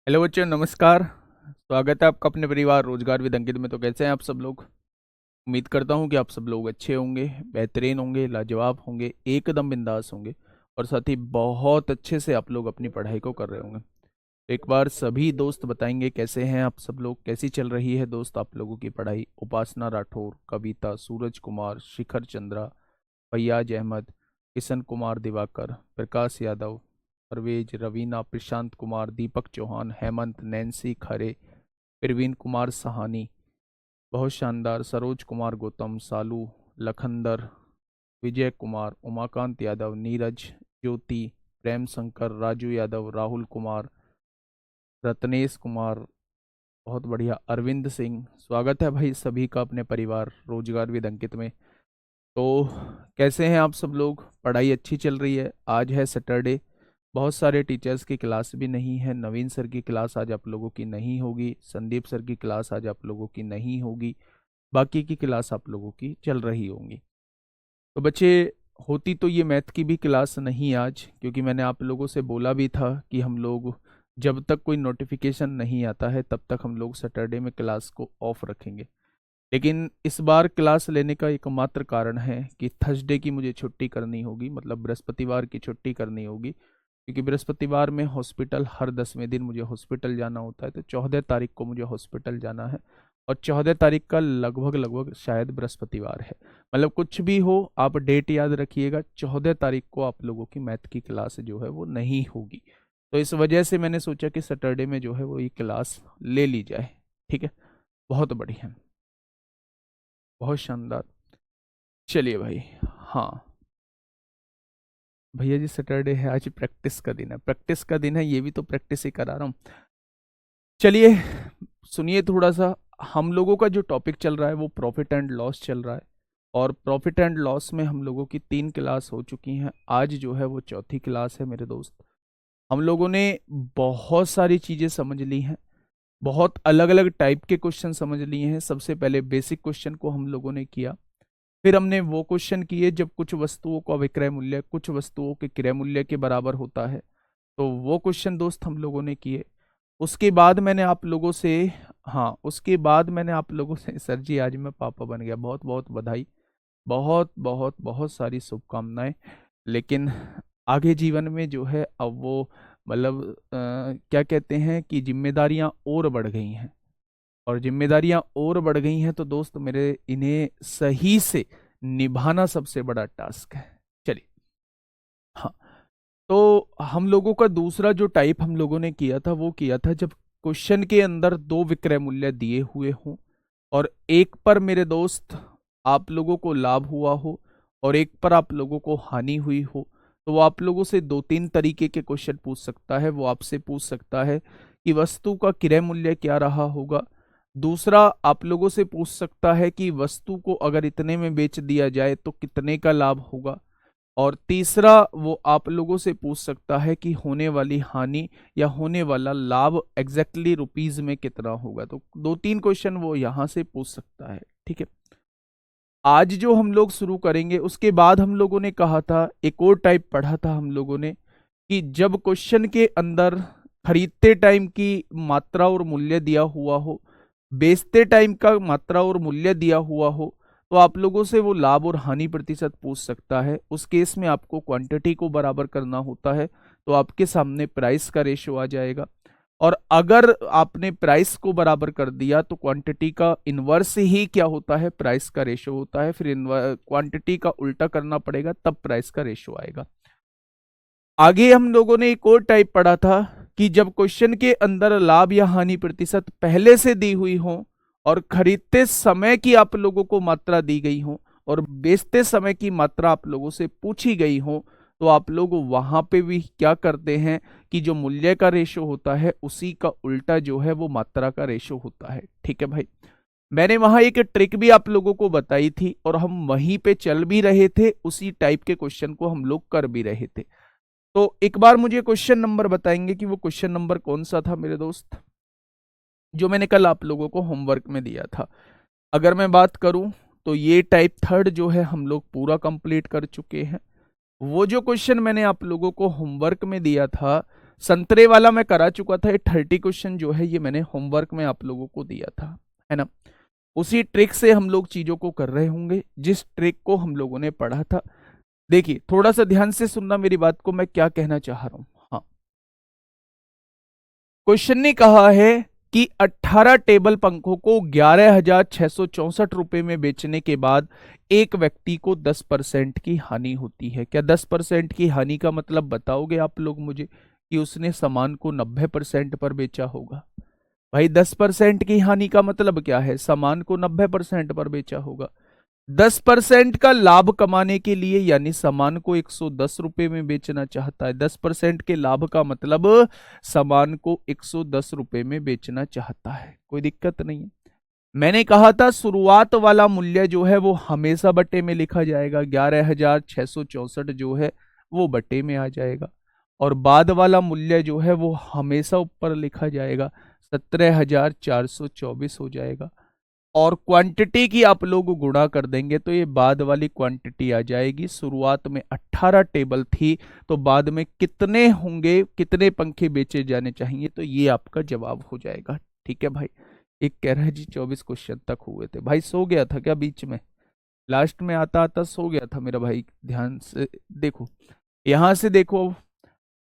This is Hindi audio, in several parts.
हेलो बच्चों, नमस्कार। स्वागत है आपका अपने परिवार रोजगार विद अंकित में। तो कैसे हैं आप सब लोग? उम्मीद करता हूं कि आप सब लोग अच्छे होंगे, बेहतरीन होंगे, लाजवाब होंगे, एकदम बिंदास होंगे और साथ ही बहुत अच्छे से आप लोग अपनी पढ़ाई को कर रहे होंगे। एक बार सभी दोस्त बताएंगे कैसे हैं आप सब लोग, कैसी चल रही है दोस्त आप लोगों की पढ़ाई। उपासना राठौर, कविता, सूरज कुमार, शिखर चंद्रा, फैयाज अहमद, किशन कुमार दिवाकर, प्रकाश यादव, परवेज, रवीना, प्रशांत कुमार, दीपक चौहान, हेमंत, नैन्सी खरे, प्रवीण कुमार सहानी, बहुत शानदार, सरोज कुमार गौतम, सालू, लखंदर, विजय कुमार, उमाकांत यादव, नीरज, ज्योति, प्रेम शंकर, राजू यादव, राहुल कुमार, रत्नेश कुमार, बहुत बढ़िया, अरविंद सिंह। स्वागत है भाई सभी का अपने परिवार रोजगार विद अंकित में। तो कैसे हैं आप सब लोग? पढ़ाई अच्छी चल रही है? आज है सैटरडे, बहुत सारे टीचर्स की क्लास भी नहीं है। नवीन सर की क्लास आज आप लोगों की नहीं होगी, संदीप सर की क्लास आज आप लोगों की नहीं होगी, बाकी की क्लास आप लोगों की चल रही होंगी। तो बच्चे, होती तो ये मैथ की भी क्लास नहीं आज, क्योंकि मैंने आप लोगों से बोला भी था कि हम लोग जब तक कोई नोटिफिकेशन नहीं आता है तब तक हम लोग सैटरडे में क्लास को ऑफ रखेंगे। लेकिन इस बार क्लास लेने का एकमात्र कारण है कि थर्सडे की मुझे छुट्टी करनी होगी, मतलब बृहस्पतिवार की छुट्टी करनी होगी, क्योंकि बृहस्पतिवार में हॉस्पिटल, हर 10वें दिन मुझे हॉस्पिटल जाना होता है। तो 14 तारीख को मुझे हॉस्पिटल जाना है और 14 तारीख का लगभग लगभग शायद बृहस्पतिवार है। मतलब कुछ भी हो, आप डेट याद रखिएगा, 14 तारीख को आप लोगों की मैथ की क्लास जो है वो नहीं होगी। तो इस वजह से मैंने सोचा कि सैटरडे में जो है वो ये क्लास ले ली जाए। ठीक है, बहुत बढ़िया, बहुत शानदार। चलिए भाई। हाँ भैया जी, सैटरडे है, आज प्रैक्टिस का दिन है, प्रैक्टिस का दिन है, ये भी तो प्रैक्टिस ही करा रहा हूँ। चलिए सुनिए थोड़ा सा। हम लोगों का जो टॉपिक चल रहा है वो प्रॉफिट एंड लॉस चल रहा है, और प्रॉफिट एंड लॉस में हम लोगों की 3 क्लास हो चुकी हैं। आज जो है वो चौथी क्लास है मेरे दोस्त। हम लोगों ने बहुत सारी चीज़ें समझ ली हैं, बहुत अलग अलग टाइप के क्वेश्चन समझ लिए हैं। सबसे पहले बेसिक क्वेश्चन को हम लोगों ने किया, फिर हमने वो क्वेश्चन किए जब कुछ वस्तुओं का विक्रय मूल्य कुछ वस्तुओं के क्रय मूल्य के बराबर होता है, तो वो क्वेश्चन दोस्त हम लोगों ने किए। उसके बाद मैंने आप लोगों से, हाँ उसके बाद मैंने आप लोगों से, सर जी आज मैं पापा बन गया, बहुत बहुत बधाई, बहुत बहुत बहुत सारी शुभकामनाएं। लेकिन आगे जीवन में जो है अब वो, मतलब क्या कहते हैं कि जिम्मेदारियां और बढ़ गई हैं, और जिम्मेदारियां और बढ़ गई हैं तो दोस्त मेरे इन्हें सही से निभाना सबसे बड़ा टास्क है। चलिए। हाँ, तो हम लोगों का दूसरा जो टाइप हम लोगों ने किया था वो किया था जब क्वेश्चन के अंदर दो विक्रय मूल्य दिए हुए हों और एक पर मेरे दोस्त आप लोगों को लाभ हुआ हो और एक पर आप लोगों को हानि हुई हो, तो वो आप लोगों से 2-3 तरीके के क्वेश्चन पूछ सकता है। वो आपसे पूछ सकता है कि वस्तु का क्रय मूल्य क्या रहा होगा। दूसरा, आप लोगों से पूछ सकता है कि वस्तु को अगर इतने में बेच दिया जाए तो कितने का लाभ होगा। और तीसरा, वो आप लोगों से पूछ सकता है कि होने वाली हानि या होने वाला लाभ एग्जैक्टली रुपीज में कितना होगा। तो 2-3 क्वेश्चन वो यहां से पूछ सकता है। ठीक है, आज जो हम लोग शुरू करेंगे उसके बाद हम लोगों ने कहा था, एक और टाइप पढ़ा था हम लोगों ने, कि जब क्वेश्चन के अंदर खरीदते टाइम की मात्रा और मूल्य दिया हुआ हो, बेचते टाइम का मात्रा और मूल्य दिया हुआ हो, तो आप लोगों से वो लाभ और हानि प्रतिशत पूछ सकता है। उस केस में आपको क्वांटिटी को बराबर करना होता है, तो आपके सामने प्राइस का रेशो आ जाएगा। और अगर आपने प्राइस को बराबर कर दिया तो क्वांटिटी का इन्वर्स ही क्या होता है, प्राइस का रेशो होता है। फिर क्वांटिटी का उल्टा करना पड़ेगा, तब प्राइस का रेशो आएगा। आगे हम लोगों ने एक और टाइप पढ़ा था कि जब क्वेश्चन के अंदर लाभ या हानि प्रतिशत पहले से दी हुई हो और खरीदते समय की आप लोगों को मात्रा दी गई हो और बेचते समय की मात्रा आप लोगों से पूछी गई हो, तो आप लोग वहां पे भी क्या करते हैं कि जो मूल्य का रेशो होता है उसी का उल्टा जो है वो मात्रा का रेशो होता है। ठीक है भाई, मैंने वहां एक ट्रिक भी आप लोगों को बताई थी और हम वहीं पे चल भी रहे थे, उसी टाइप के क्वेश्चन को हम लोग कर भी रहे थे। तो एक बार मुझे क्वेश्चन नंबर बताएंगे कि वो क्वेश्चन नंबर कौन सा था मेरे दोस्त, जो मैंने कल आप लोगों को होमवर्क में दिया था। अगर मैं बात करूं तो ये टाइप थर्ड जो है हम लोग पूरा कंप्लीट कर चुके हैं। वो जो क्वेश्चन मैंने आप लोगों को होमवर्क में दिया था, संतरे वाला मैं करा चुका था, ये 30 क्वेश्चन जो है ये मैंने होमवर्क में आप लोगों को दिया था, है ना। उसी ट्रिक से हम लोग चीजों को कर रहे होंगे, जिस ट्रिक को हम लोगों ने पढ़ा था। देखिए थोड़ा सा ध्यान से सुनना मेरी बात को, मैं क्या कहना चाह रहा हूं। हाँ, क्वेश्चन ने कहा है कि 18 टेबल पंखों को 11,664 रुपए में बेचने के बाद एक व्यक्ति को 10% की हानि होती है। क्या 10% की हानि का मतलब बताओगे आप लोग मुझे, कि उसने सामान को 90% पर बेचा होगा? भाई 10% की हानि का मतलब क्या है? सामान को 90% पर बेचा होगा। 10% का लाभ कमाने के लिए, यानी सामान को 110 रुपए में बेचना चाहता है। 10% के लाभ का मतलब सामान को 110 रुपए में बेचना चाहता है, कोई दिक्कत नहीं है। मैंने कहा था शुरुआत वाला मूल्य जो है वो हमेशा बटे में लिखा जाएगा, 11,664 जो है वो बटे में आ जाएगा, और बाद वाला मूल्य जो है वो हमेशा ऊपर लिखा जाएगा, 17,424 हो जाएगा। और क्वांटिटी की आप लोग गुणा कर देंगे तो ये बाद वाली क्वांटिटी आ जाएगी। शुरुआत में 18 टेबल थी, तो बाद में कितने होंगे, कितने पंखे बेचे जाने चाहिए, तो ये आपका जवाब हो जाएगा। ठीक है भाई। एक कह रहा है जी 24 क्वेश्चन तक हुए थे। भाई सो गया था क्या बीच में? लास्ट में आता आता सो गया था मेरा भाई। ध्यान से देखो, यहां से देखो,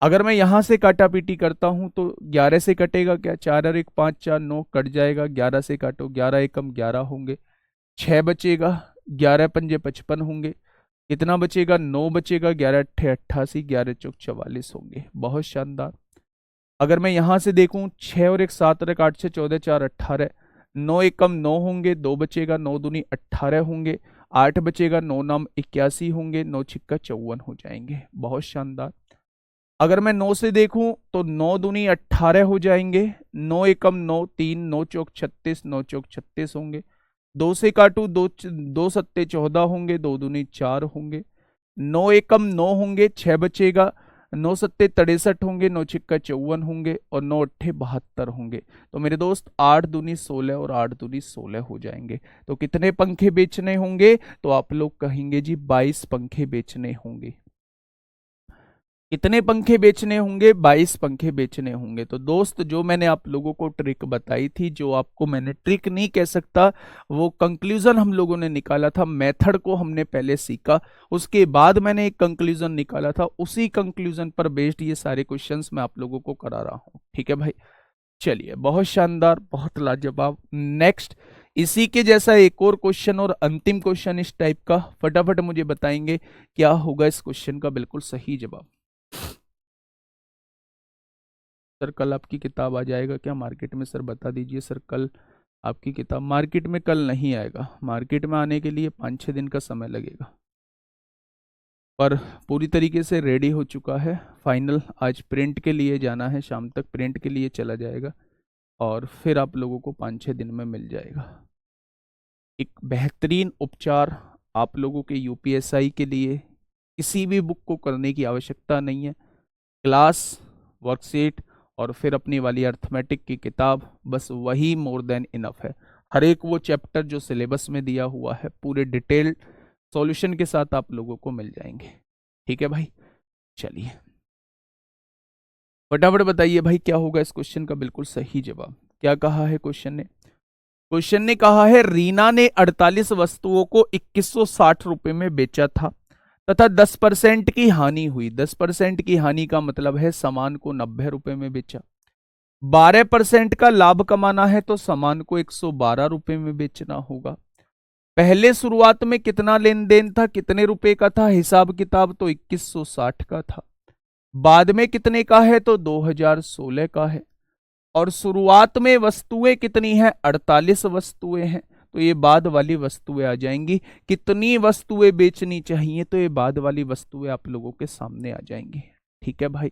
अगर मैं यहां से काटा पीटी करता हूं तो 11 से कटेगा क्या? 4 और 1 5, 4 9 कट जाएगा। 11 से काटो, 11 एकम 11 होंगे, 6 बचेगा, 11 पंजे 55 होंगे, कितना बचेगा? 9 बचेगा, 11 अट्ठे 88, 11 चौक 44 होंगे। बहुत शानदार। अगर मैं यहां से देखूं, 6 और 1 7 और 1 8 6 14 4 18, 9 एकम 9 होंगे, 2 बचेगा, 9 दूनी 18 होंगे, 8 बचेगा, 9 नाम 81 होंगे, 9 छिक्का 54 हो जाएंगे। बहुत शानदार। अगर मैं 9 से देखूं तो 9 दूनी 18 हो जाएंगे, 9 एकम 9 3, 9 चौक 36, 9 चौक 36 होंगे। 2 से काटू, 2 2 सत्ते 14 होंगे, 2 दूनी 4 होंगे, 9 एकम 9 होंगे, 6 बचेगा, 9 सत्ते 63 होंगे, 9 छिक्का 54 होंगे, और 9 अट्ठे 72 होंगे। तो मेरे दोस्त 8 दूनी 16 और 8 दूनी 16 हो जाएंगे। तो कितने पंखे बेचने होंगे? तो आप लोग कहेंगे जी 22 पंखे बेचने होंगे। कितने पंखे बेचने होंगे? 22 पंखे बेचने होंगे। तो दोस्त जो मैंने आप लोगों को ट्रिक बताई थी, जो आपको मैंने ट्रिक नहीं कह सकता, वो कंक्लूजन हम लोगों ने निकाला था, मेथड को हमने पहले सीखा, उसके बाद मैंने एक कंक्लूजन निकाला था, उसी कंक्लूजन पर बेस्ड ये सारे क्वेश्चंस मैं आप लोगों को करा रहा हूँ। ठीक है भाई, चलिए बहुत शानदार, बहुत लाजवाब। नेक्स्ट इसी के जैसा एक और क्वेश्चन और अंतिम क्वेश्चन इस टाइप का, फटाफट मुझे बताएंगे क्या होगा इस क्वेश्चन का बिल्कुल सही जवाब। सर कल आपकी किताब आ जाएगा क्या मार्केट में? सर बता दीजिए सर, कल आपकी किताब मार्केट में कल नहीं आएगा। मार्केट में आने के लिए 5-6 दिन का समय लगेगा, पर पूरी तरीके से रेडी हो चुका है। फाइनल आज प्रिंट के लिए जाना है, शाम तक प्रिंट के लिए चला जाएगा, और फिर आप लोगों को 5-6 दिन में मिल जाएगा। एक बेहतरीन उपचार आप लोगों के यूपीएसआई के लिए। किसी भी बुक को करने की आवश्यकता नहीं है, क्लास, वर्कशीट और फिर अपनी वाली अर्थमेटिक की किताब, बस वही मोर देन इनफ है। हर एक वो चैप्टर जो सिलेबस में दिया हुआ है पूरे डिटेल्ड सॉल्यूशन के साथ आप लोगों को मिल जाएंगे। ठीक है भाई, चलिए फटाफट बताइए भाई क्या होगा इस क्वेश्चन का बिल्कुल सही जवाब। क्या कहा है क्वेश्चन ने? क्वेश्चन ने कहा है रीना ने 48 वस्तुओं को 2160 रुपए में बेचा था तथा 10% की हानि हुई। 10% की हानि का मतलब है सामान को 90 रुपए में बेचा। 12% का लाभ कमाना है तो सामान को 112 रुपए में बेचना होगा। पहले शुरुआत में कितना लेन देन था, कितने रुपए का था? हिसाब किताब तो 2160 का था। बाद में कितने का है? तो 2016 का है। और शुरुआत में वस्तुएं कितनी हैं? 48 वस्तुएं हैं, तो ये बाद वाली वस्तुएं आ जाएंगी। कितनी वस्तुएं बेचनी चाहिए? तो ये बाद वाली वस्तुएं आप लोगों के सामने आ जाएंगी। ठीक है भाई,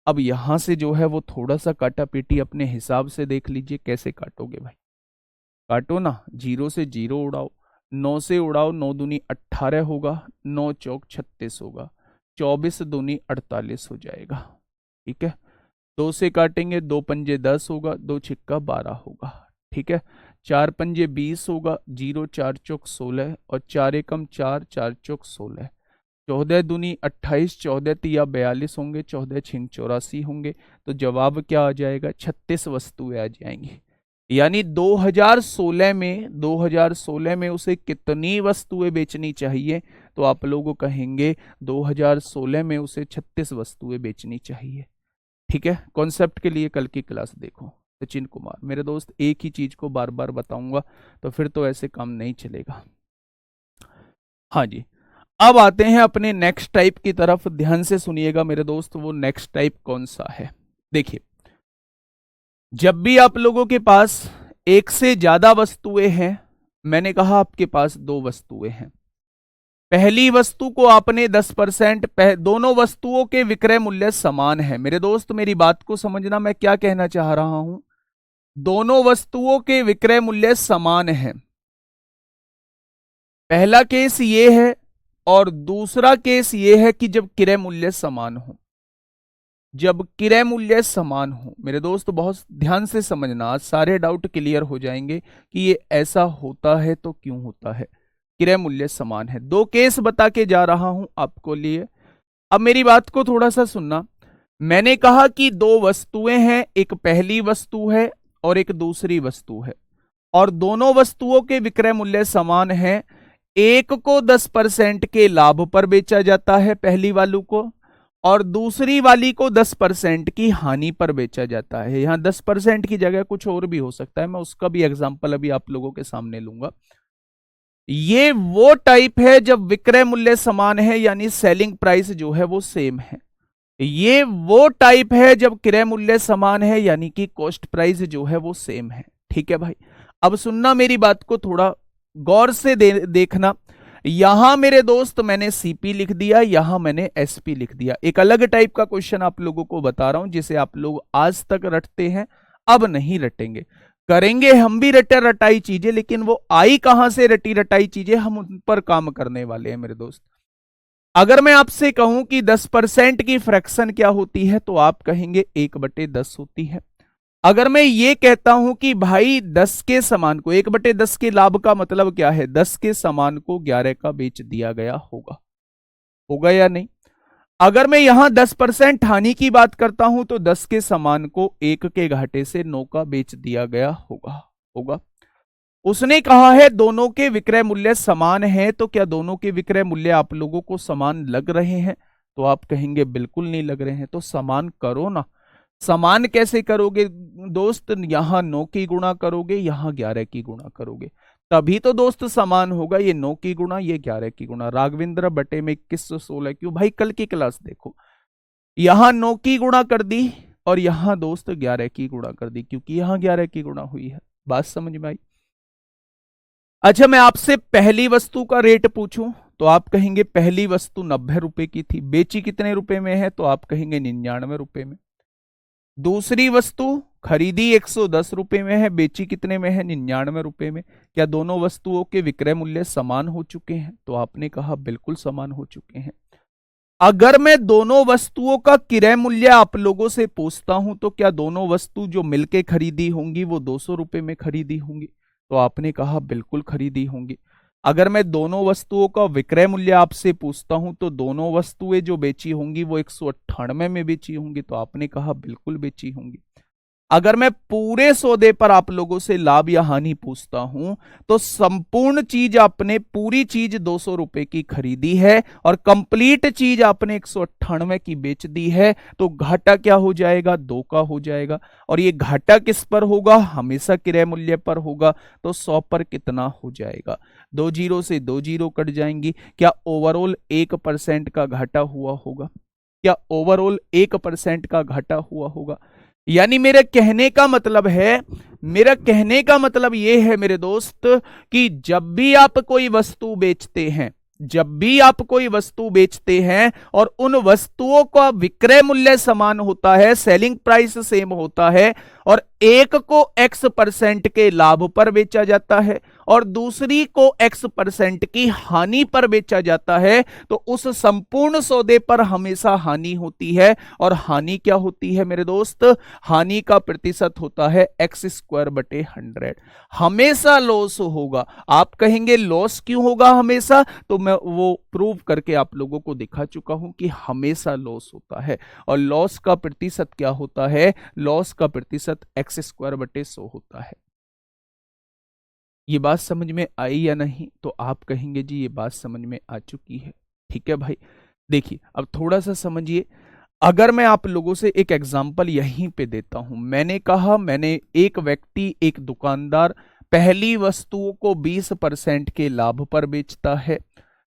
अब यहां से जो है वो थोड़ा सा काटा पीटी अपने हिसाब से देख लीजिए कैसे काटोगे भाई। काटो ना, 0 से 0 उड़ाओ, 9 से उड़ाओ, 9 दूनी 18 होगा, 9 चौक 36 होगा, 24 दूनी 48 हो जाएगा। ठीक है, 2 से काटेंगे, 2 पंजे 10 होगा, 2 छिक्का 12 होगा। ठीक है, 4 पंजे 20 होगा, 0 4 चौक 16 और 4 एकम 4, 4 चौक 16, 14 दूनी 28, 14 तिया 42 होंगे, 14 छिंग 84 होंगे। तो जवाब क्या आ जाएगा? 36 वस्तुएं आ जाएंगी। यानी 2016 में उसे कितनी वस्तुएं बेचनी चाहिए? तो आप लोग कहेंगे 2016 में उसे 36 वस्तुएं बेचनी चाहिए। ठीक है, कॉन्सेप्ट के लिए कल की क्लास देखो। सचिन कुमार, मेरे दोस्त एक ही चीज को बार बार बताऊंगा तो फिर तो ऐसे काम नहीं चलेगा। हाँ जी, अब आते हैं अपने नेक्स्ट टाइप की तरफ। ध्यान से सुनिएगा मेरे दोस्त, वो नेक्स्ट टाइप कौन सा है? देखिए, जब भी आप लोगों के पास एक से ज्यादा वस्तुएं हैं, मैंने कहा आपके पास दो वस्तुएं हैं, पहली वस्तु को आपने 10%, दोनों वस्तुओं के विक्रय मूल्य समान है। मेरे दोस्त मेरी बात को समझना, मैं क्या कहना चाह रहा हूं। दोनों वस्तुओं के विक्रय मूल्य समान है, पहला केस ये है, और दूसरा केस ये है कि जब क्रय मूल्य समान हो। जब क्रय मूल्य समान हो, मेरे दोस्त बहुत ध्यान से समझना, आज सारे डाउट क्लियर हो जाएंगे कि ये ऐसा होता है तो क्यों होता है। क्रय मूल्य समान है, दो केस बता के जा रहा हूं आपको लिए। अब मेरी बात को थोड़ा सा सुनना। मैंने कहा कि दो वस्तुएं हैं, एक पहली वस्तु है और एक दूसरी वस्तु है, और दोनों वस्तुओं के विक्रय मूल्य समान है। एक को 10% के लाभ पर बेचा जाता है, पहली वालों को, और दूसरी वाली को 10% की हानि पर बेचा जाता है। यहां 10% की जगह कुछ और भी हो सकता है, मैं उसका भी एग्जांपल अभी आप लोगों के सामने लूंगा। ये वो टाइप है जब विक्रय मूल्य समान है, यानी सेलिंग प्राइस जो है वो सेम है। ये वो टाइप है जब क्रय मूल्य समान है, यानी कि कॉस्ट प्राइस जो है वो सेम है। ठीक है भाई, अब सुनना मेरी बात को थोड़ा गौर से देखना। यहां मेरे दोस्त मैंने सीपी लिख दिया, यहां मैंने एसपी लिख दिया। एक अलग टाइप का क्वेश्चन आप लोगों को बता रहा हूं, जिसे आप लोग आज तक रटते हैं, अब नहीं रटेंगे। करेंगे हम भी रटे रटाई चीजें, लेकिन वो आई कहां से रटी रटाई चीजें, हम उन पर काम करने वाले हैं मेरे दोस्त। अगर मैं आपसे कहूं कि 10% की फ्रैक्शन क्या होती है, तो आप कहेंगे 1/10 होती है। अगर मैं ये कहता हूं कि भाई 10 के समान को, 1/10 के लाभ का मतलब क्या है, 10 के समान को 11 का बेच दिया गया होगा, होगा या नहीं? अगर मैं यहां 10% हानि की बात करता हूं, तो 10 के समान को 1 के घाटे से 9 का बेच दिया गया होगा, होगा। उसने कहा है दोनों के विक्रय मूल्य समान है, तो क्या दोनों के विक्रय मूल्य आप लोगों को समान लग रहे हैं? तो आप कहेंगे बिल्कुल नहीं लग रहे हैं। तो समान करो ना। समान कैसे करोगे दोस्त? यहां 9 की गुणा करोगे, यहां 11 की गुणा करोगे, तभी तो दोस्त समान होगा। ये 9 की गुणा, ये 11 की गुणा। राघवेंद्र बटे में 2116 क्यों भाई? कल की क्लास देखो, यहां 9 की गुणा कर दी और यहां दोस्त 11 की गुणा कर दी, क्योंकि यहां 11 की गुणा हुई है। बात समझ में आई? अच्छा, मैं आपसे पहली वस्तु का रेट पूछूं, तो आप कहेंगे पहली वस्तु 90 रुपए की थी, बेची कितने रुपए में है? तो आप कहेंगे 99 रुपए में। दूसरी वस्तु खरीदी 110 रुपए में है, बेची कितने में है? 99 रुपए में। क्या दोनों वस्तुओं के विक्रय मूल्य समान हो चुके हैं? तो आपने कहा बिल्कुल समान हो चुके हैं। अगर मैं दोनों वस्तुओं का क्रय मूल्य आप लोगों से पूछता हूं, तो क्या दोनों वस्तु जो मिलके खरीदी होंगी वो 200 रुपए में खरीदी होंगी? तो आपने कहा बिल्कुल खरीदी होंगी। अगर मैं दोनों वस्तुओं का विक्रय मूल्य आपसे पूछता हूं, तो दोनों वस्तुएं जो बेची होंगी वो 198 में बेची होंगी, तो आपने कहा बिल्कुल बेची होंगी। अगर मैं पूरे सौदे पर आप लोगों से लाभ या हानि पूछता हूं, तो संपूर्ण चीज आपने, पूरी चीज 200 रुपए की खरीदी है और कंप्लीट चीज आपने 198 की बेच दी है, तो घाटा क्या हो जाएगा? 2 का हो जाएगा। और ये घाटा किस पर होगा? हमेशा क्रय मूल्य पर होगा। तो 100 पर कितना हो जाएगा? 2 जीरो से 2 जीरो कट जाएंगी। क्या ओवरऑल 1% का घाटा हुआ होगा? क्या ओवरऑल 1% का घाटा हुआ होगा? यानी मेरे कहने का मतलब है, मेरा कहने का मतलब यह है मेरे दोस्त, कि जब भी आप कोई वस्तु बेचते हैं, जब भी आप कोई वस्तु बेचते हैं और उन वस्तुओं का विक्रय मूल्य समान होता है, सेलिंग प्राइस सेम होता है, और एक को x% के लाभ पर बेचा जाता है और दूसरी को x% की हानि पर बेचा जाता है, तो उस संपूर्ण सौदे पर हमेशा हानि होती है। और हानि क्या होती है मेरे दोस्त? हानि का प्रतिशत होता है x² / 100। हमेशा लॉस होगा। आप कहेंगे लॉस क्यों होगा हमेशा? तो मैं वो प्रूव करके आप लोगों को दिखा चुका हूं कि हमेशा लॉस होता है। और लॉस का प्रतिशत क्या होता है? लॉस का प्रतिशत x² / 100 होता है। ये बात समझ में आई या नहीं? तो आप कहेंगे जी ये बात समझ में आ चुकी है। ठीक है भाई, देखिए अब थोड़ा सा समझिए। अगर मैं आप लोगों से एक एग्जांपल यहीं पे देता हूं, मैंने कहा मैंने एक व्यक्ति, एक दुकानदार पहली वस्तुओं को 20% के लाभ पर बेचता है,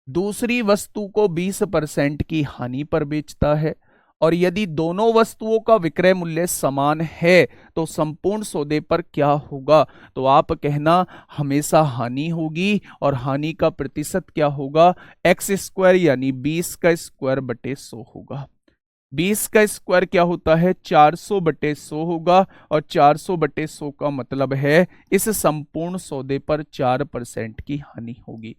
दूसरी वस्तु को 20% की हानि पर बेचता है, और यदि दोनों वस्तुओं का विक्रय मूल्य समान है तो संपूर्ण सौदे पर क्या होगा? तो आप कहना हमेशा हानि होगी, और हानि का प्रतिशत क्या होगा? x² यानी 20² / 100 होगा। 20 का स्क्वायर क्या होता है? 400/100 होगा, और 400/100 का मतलब है इस संपूर्ण सौदे पर 4% की हानि होगी।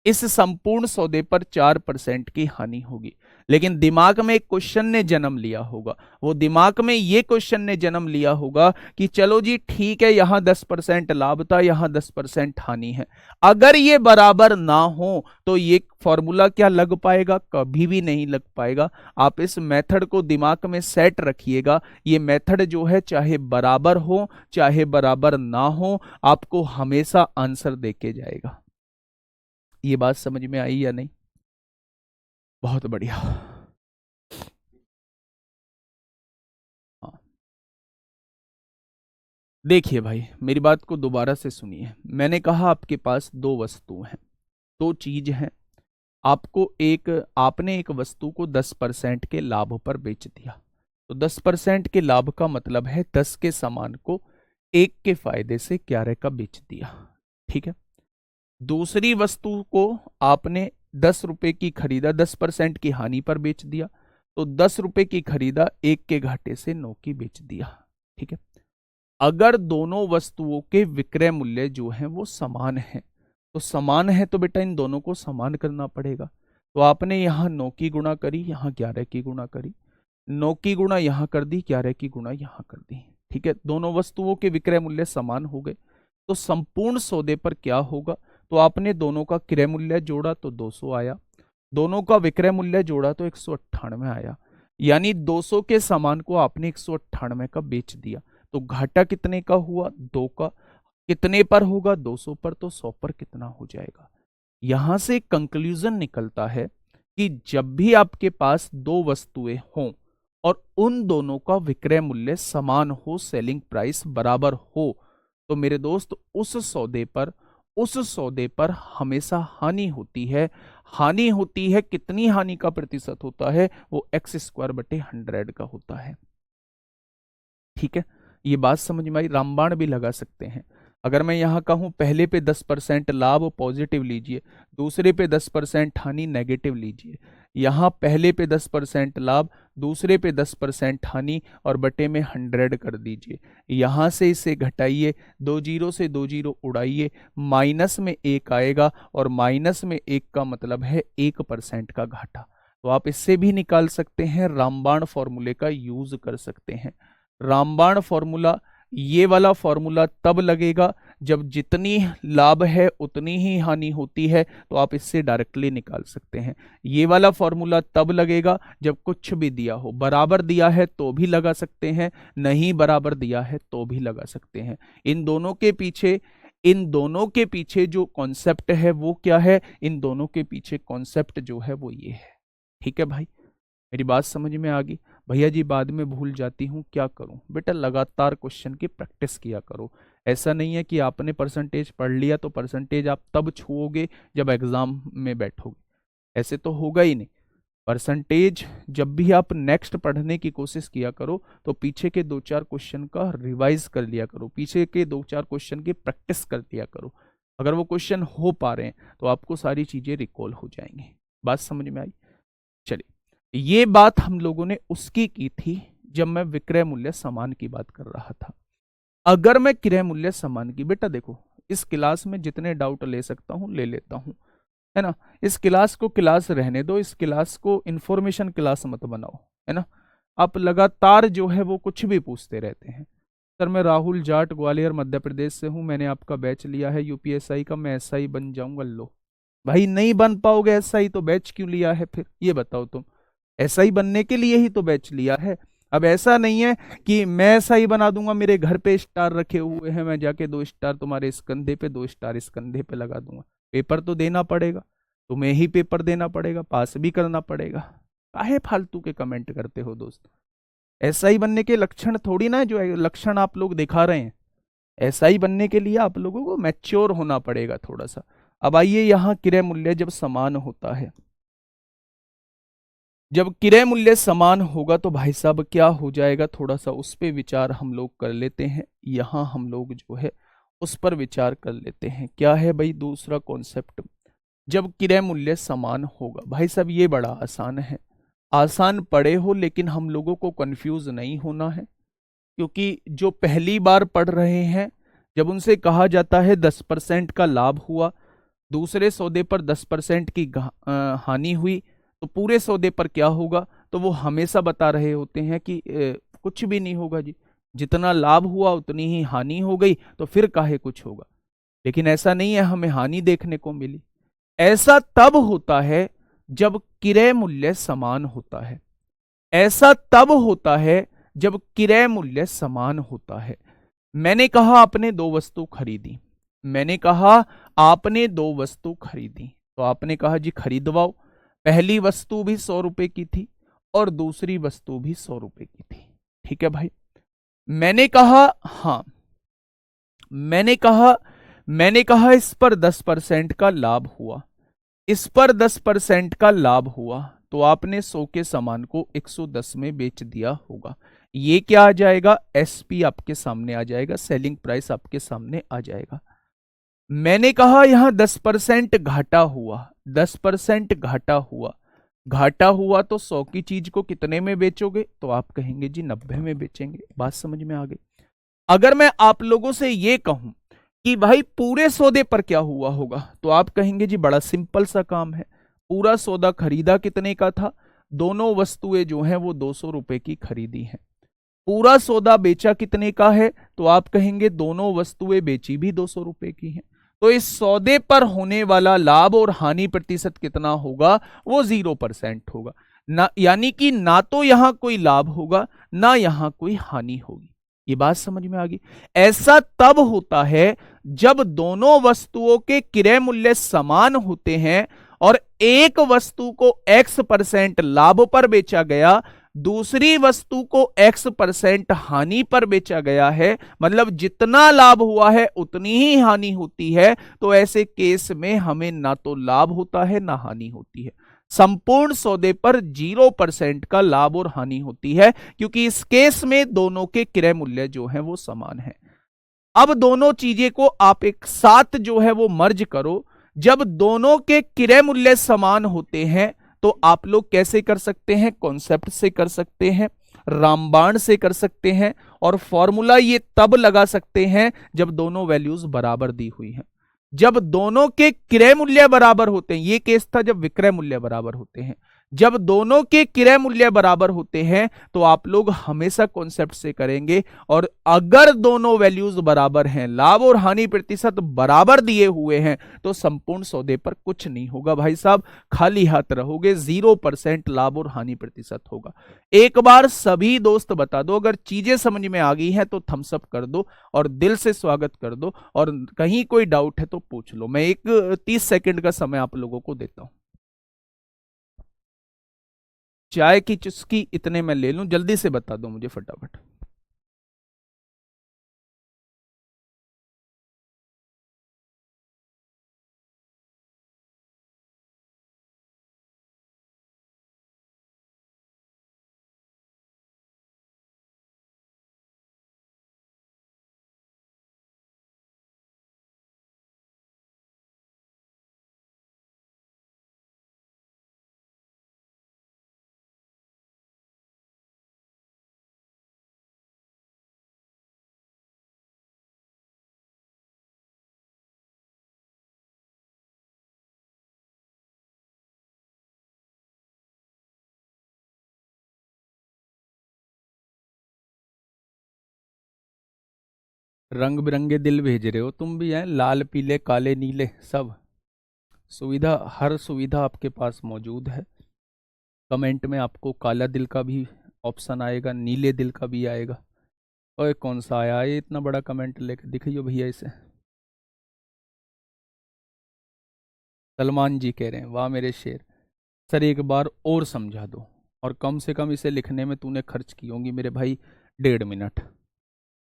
इस संपूर्ण सौदे पर 4% की हानि होगी। लेकिन दिमाग में एक क्वेश्चन ने जन्म लिया होगा। वो दिमाग में ये क्वेश्चन ने जन्म लिया होगा कि चलो जी ठीक है, यहां 10% लाभ था, यहां 10% हानि है। अगर ये बराबर ना हो तो ये फॉर्मूला क्या लग पाएगा? कभी भी नहीं लग पाएगा। आप इस मेथड को दिमाग में सेट रखिएगा। ये मेथड जो है चाहे बराबर हो चाहे बराबर ना हो, आपको हमेशा आंसर देके जाएगा। ये बात समझ में आई या नहीं? बहुत बढ़िया। हाँ, देखिए भाई मेरी बात को दोबारा से सुनिए। मैंने कहा आपके पास दो वस्तु हैं, दो चीज हैं। आपने एक वस्तु को 10% के लाभ पर बेच दिया। तो 10% के लाभ का मतलब है 10 के सामान को 1 के फायदे से 11 का बेच दिया। ठीक है। दूसरी वस्तु को आपने 10 रुपए की खरीदा, 10% की हानि पर बेच दिया। तो 10 रुपए की खरीदा, 1 के घाटे से 9 की बेच दिया। ठीक है। अगर दोनों वस्तुओं के विक्रय मूल्य जो हैं वो समान हैं, तो समान है तो बेटा इन दोनों को समान करना पड़ेगा। तो आपने यहां 9 की गुणा करी, यहां 11 की गुणा करी। 9 की गुणा यहां कर दी, 11 की गुणा यहां कर दी। ठीक है, दोनों वस्तुओं के विक्रय मूल्य समान हो गए। तो संपूर्ण सौदे पर क्या होगा? तो आपने दोनों का क्रय मूल्य जोड़ा तो 200 आया, दोनों का विक्रय मूल्य जोड़ा तो 198 आया। यानी 200 के सामान को आपने 198 का बेच दिया। तो घाटा कितने का हुआ? 2 का। कितने पर होगा? 200 पर। तो 100 पर कितना हो जाएगा? यहां से कंक्लूजन निकलता है कि जब भी आपके पास दो वस्तुएं हों और उन दोनों का विक्रय मूल्य समान हो, सेलिंग प्राइस बराबर हो, तो मेरे दोस्त उस सौदे पर हमेशा हानि होती है। हानि होती है, कितनी हानि का प्रतिशत होता है? वो x² / 100 का होता है। ठीक है, ये बात समझ में आई? रामबाण भी लगा सकते हैं। अगर मैं यहां कहूं पहले पे 10% लाभ पॉजिटिव लीजिए, दूसरे पे 10% हानि नेगेटिव लीजिए। यहां पहले पे 10% लाभ, दूसरे पे 10% हानि, और बटे में 100 कर दीजिए। यहां से इसे घटाइए, 2 जीरो से 2 जीरो उड़ाइए, माइनस में 1 आएगा, और माइनस में 1 का मतलब है 1% का घाटा। तो आप इससे भी निकाल सकते हैं, रामबाण फॉर्मूले का यूज कर सकते हैं। रामबाण फॉर्मूला, ये वाला फॉर्मूला तब लगेगा जब जितनी लाभ है उतनी ही हानि होती है, तो आप इससे डायरेक्टली निकाल सकते हैं। ये वाला फॉर्मूला तब लगेगा जब कुछ भी दिया हो, बराबर दिया है तो भी लगा सकते हैं, नहीं बराबर दिया है तो भी लगा सकते हैं। इन दोनों के पीछे जो कॉन्सेप्ट है वो क्या है? इन दोनों के पीछे कॉन्सेप्ट जो है वो ये है। ठीक है भाई, मेरी बात समझ में आ गई? भैया जी बाद में भूल जाती हूँ, क्या करूँ? बेटा लगातार क्वेश्चन की प्रैक्टिस किया करो। ऐसा नहीं है कि आपने परसेंटेज पढ़ लिया तो परसेंटेज आप तब छुओगे जब एग्जाम में बैठोगे, ऐसे तो होगा ही नहीं। परसेंटेज जब भी आप नेक्स्ट पढ़ने की कोशिश किया करो तो पीछे के 2-4 क्वेश्चन का रिवाइज कर लिया करो, पीछे के 2-4 क्वेश्चन की प्रैक्टिस कर लिया करो। अगर वो क्वेश्चन हो पा रहे हैं तो आपको सारी चीजें रिकॉल हो जाएंगी। बात समझ में आई? चलिए, ये बात हम लोगों ने उसकी की थी जब मैं विक्रय मूल्य समान की बात कर रहा था। अगर मैं क्रय मूल्य समान की, बेटा देखो इस क्लास में जितने डाउट ले सकता हूं ले लेता हूं, है ना। इस क्लास को क्लास रहने दो, इस क्लास को इंफॉर्मेशन क्लास मत बनाओ, है ना। आप लगातार जो है वो कुछ भी पूछते रहते हैं। सर मैं राहुल जाट ग्वालियर मध्य प्रदेश से हूं, मैंने आपका बैच लिया है यूपीएसआई का, मैं एसआई बन जाऊंगा। लो भाई नहीं बन पाओगे एसआई तो बैच क्यों लिया है फिर, ये बताओ तुम। एसआई बनने के लिए ही तो बैच लिया है। अब ऐसा नहीं है कि मैं एसआई बना दूंगा, मेरे घर पे स्टार रखे हुए हैं, मैं जाके 2 स्टार तुम्हारे इस कंधे पे 2 स्टार इस कंधे पे लगा दूंगा। पेपर तो देना पड़ेगा, तुम्हें ही पेपर देना पड़ेगा, पास भी करना पड़ेगा। काहे फालतू के कमेंट करते हो दोस्त। एसआई बनने के लक्षण थोड़ी ना है जो लक्षण आप लोग दिखा रहे हैं। एसआई बनने के लिए आप लोगों को मैच्योर होना पड़ेगा थोड़ा सा। अब आइए यहाँ क्रय मूल्य जब समान होता है, जब क्रय मूल्य समान होगा तो भाई साहब क्या हो जाएगा, थोड़ा सा उस पर विचार हम लोग कर लेते हैं। यहाँ हम लोग जो है उस पर विचार कर लेते हैं। क्या है भाई दूसरा कॉन्सेप्ट, जब क्रय मूल्य समान होगा। भाई साहब ये बड़ा आसान है, आसान पढ़े हो लेकिन हम लोगों को कंफ्यूज नहीं होना है। क्योंकि जो पहली बार पढ़ रहे हैं, जब उनसे कहा जाता है 10% का लाभ हुआ, दूसरे सौदे पर 10% की हानि हुई, तो पूरे सौदे पर क्या होगा, तो वो हमेशा बता रहे होते हैं कि कुछ भी नहीं होगा जी, जितना लाभ हुआ उतनी ही हानि हो गई, तो फिर काहे कुछ होगा। लेकिन ऐसा नहीं है, हमें हानि देखने को मिली। ऐसा तब होता है जब क्रय मूल्य समान होता है। ऐसा तब होता है जब क्रय मूल्य समान होता है। मैंने कहा आपने दो वस्तु खरीदी, मैंने कहा आपने दो वस्तु खरीदी, तो आपने कहा जी खरीदवाओ। पहली वस्तु भी 100 रुपए की थी और दूसरी वस्तु भी 100 रुपए की थी। ठीक है भाई, मैंने कहा हाँ, मैंने कहा इस पर 10% का लाभ हुआ, इस पर 10% का लाभ हुआ, तो आपने 100 के सामान को 110 में बेच दिया होगा। ये क्या आ जाएगा, एसपी आपके सामने आ जाएगा, सेलिंग प्राइस आपके सामने आ जाएगा। मैंने कहा यहां 10% घाटा हुआ, 10% घाटा हुआ, घाटा हुआ तो 100 की चीज को कितने में बेचोगे, तो आप कहेंगे जी 90 में बेचेंगे। बात समझ में आ गई। अगर मैं आप लोगों से ये कहूं कि भाई पूरे सौदे पर क्या हुआ होगा, तो आप कहेंगे जी बड़ा सिंपल सा काम है। पूरा सौदा खरीदा कितने का था, दोनों वस्तुएं जो हैं वो 200 रुपए की खरीदी हैं। पूरा सौदा बेचा कितने का है, तो आप कहेंगे दोनों वस्तुएं बेची भी 200 रुपए की हैं। तो इस सौदे पर होने वाला लाभ और हानि प्रतिशत कितना होगा, वो 0% होगा ना। यानी कि ना तो यहां कोई लाभ होगा ना यहां कोई हानि होगी। ये बात समझ में आ गई। ऐसा तब होता है जब दोनों वस्तुओं के क्रय मूल्य समान होते हैं और एक वस्तु को X% लाभ पर बेचा गया, दूसरी वस्तु को X% हानि पर बेचा गया है, मतलब जितना लाभ हुआ है उतनी ही हानि होती है। तो ऐसे केस में हमें ना तो लाभ होता है ना हानि होती है। संपूर्ण सौदे पर 0% का लाभ और हानि होती है, क्योंकि इस केस में दोनों के क्रय मूल्य जो है वो समान है। अब दोनों चीजें को आप एक साथ जो है वो मर्ज करो। जब दोनों के क्रय मूल्य समान होते हैं तो आप लोग कैसे कर सकते हैं, कॉन्सेप्ट से कर सकते हैं, रामबाण से कर सकते हैं, और फॉर्मूला ये तब लगा सकते हैं जब दोनों वैल्यूज बराबर दी हुई हैं। जब दोनों के क्रय मूल्य बराबर होते हैं, ये केस था जब विक्रय मूल्य बराबर होते हैं। जब दोनों के क्रय मूल्य बराबर होते हैं तो आप लोग हमेशा कॉन्सेप्ट से करेंगे। और अगर दोनों वैल्यूज बराबर हैं, लाभ और हानि प्रतिशत बराबर दिए हुए हैं, तो संपूर्ण सौदे पर कुछ नहीं होगा भाई साहब, खाली हाथ रहोगे, 0% लाभ और हानि प्रतिशत होगा। एक बार सभी दोस्त बता दो, अगर चीजें समझ में आ गई हैं तो थम्स अप कर दो और दिल से स्वागत कर दो, और कहीं कोई डाउट है तो पूछ लो। मैं एक 30 सेकंड का समय आप लोगों को देता हूं। चाय की चुस्की इतने में ले लूं, जल्दी से बता दो मुझे फटाफट। रंग बिरंगे दिल भेज रहे हो तुम भी, हैं लाल पीले काले नीले सब। सुविधा, हर सुविधा आपके पास मौजूद है। कमेंट में आपको काला दिल का भी ऑप्शन आएगा, नीले दिल का भी आएगा। ओए कौन सा आया ये इतना बड़ा कमेंट लेकर, दिखाइयो भैया इसे। सलमान जी कह रहे हैं वाह मेरे शेर, सर एक बार और समझा दो। और कम से कम इसे लिखने में तूने खर्च की होंगी मेरे भाई 1.5 मिनट।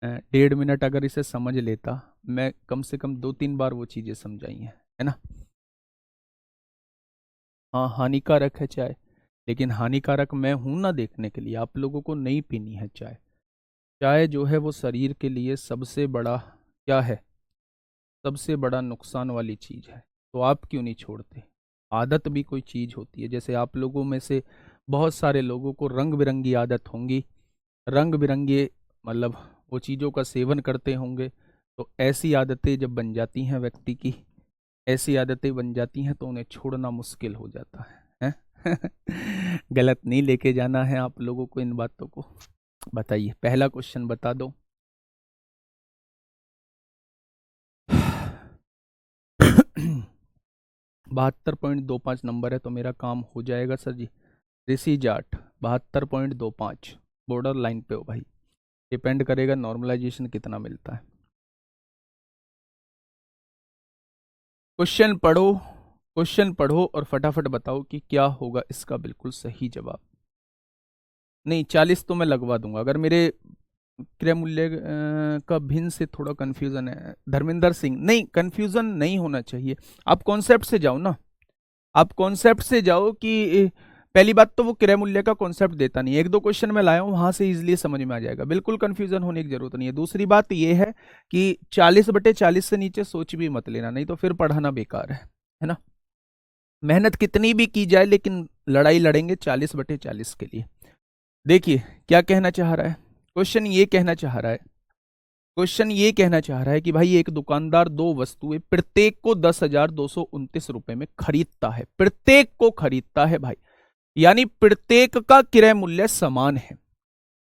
1.5 मिनट अगर इसे समझ लेता, मैं कम से कम 2-3 बार वो चीज़ें समझाई हैं, है ना। हाँ हानिकारक है चाय, लेकिन हानिकारक मैं हूं ना देखने के लिए। आप लोगों को नहीं पीनी है चाय। चाय जो है वो शरीर के लिए सबसे बड़ा क्या है, सबसे बड़ा नुकसान वाली चीज़ है। तो आप क्यों नहीं छोड़ते। आदत भी कोई चीज़ होती है, जैसे आप लोगों में से बहुत सारे लोगों को रंग बिरंगी आदत होंगी, रंग बिरंगे मतलब वो चीज़ों का सेवन करते होंगे। तो ऐसी आदतें जब बन जाती हैं व्यक्ति की, ऐसी आदतें बन जाती हैं तो उन्हें छोड़ना मुश्किल हो जाता है, हैं? गलत नहीं लेके जाना है आप लोगों को इन बातों को। बताइए पहला क्वेश्चन बता दो। 72.25 नंबर है तो मेरा काम हो जाएगा सर जी। ऋषि जाट 72.25 बॉर्डर लाइन पे हो भाई। डिपेंड करेगा नॉर्मलाइजेशन कितना मिलता है। क्वेश्चन पढ़ो, क्वेश्चन पढ़ो और फटाफट बताओ कि क्या होगा इसका बिल्कुल सही जवाब। नहीं 40 तो मैं लगवा दूंगा। अगर मेरे क्रय मूल्य का भिन्न से थोड़ा कंफ्यूजन है धर्मेंद्र सिंह, नहीं कंफ्यूजन नहीं होना चाहिए। आप कॉन्सेप्ट से जाओ ना, आप कॉन्सेप्ट से जाओ कि पहली बात तो वो क्रय मूल्य का कॉन्सेप्ट देता नहीं है। 1-2 क्वेश्चन मैं लाया हूं वहां से इजीली समझ में आ जाएगा, बिल्कुल कंफ्यूजन होने की जरूरत नहीं है। दूसरी बात ये है कि 40/40 से नीचे सोच भी मत लेना, नहीं तो फिर पढ़ाना बेकार है ना। मेहनत कितनी भी की जाए लेकिन लड़ाई लड़ेंगे 40/40 के लिए। देखिए क्या कहना चाह रहा है क्वेश्चन, ये कहना चाह रहा है, क्वेश्चन ये कहना चाह रहा है कि भाई एक दुकानदार दो वस्तुएं प्रत्येक को 10,229 रुपए में खरीदता है, प्रत्येक को खरीदता है भाई, यानी प्रत्येक का क्रय मूल्य समान है।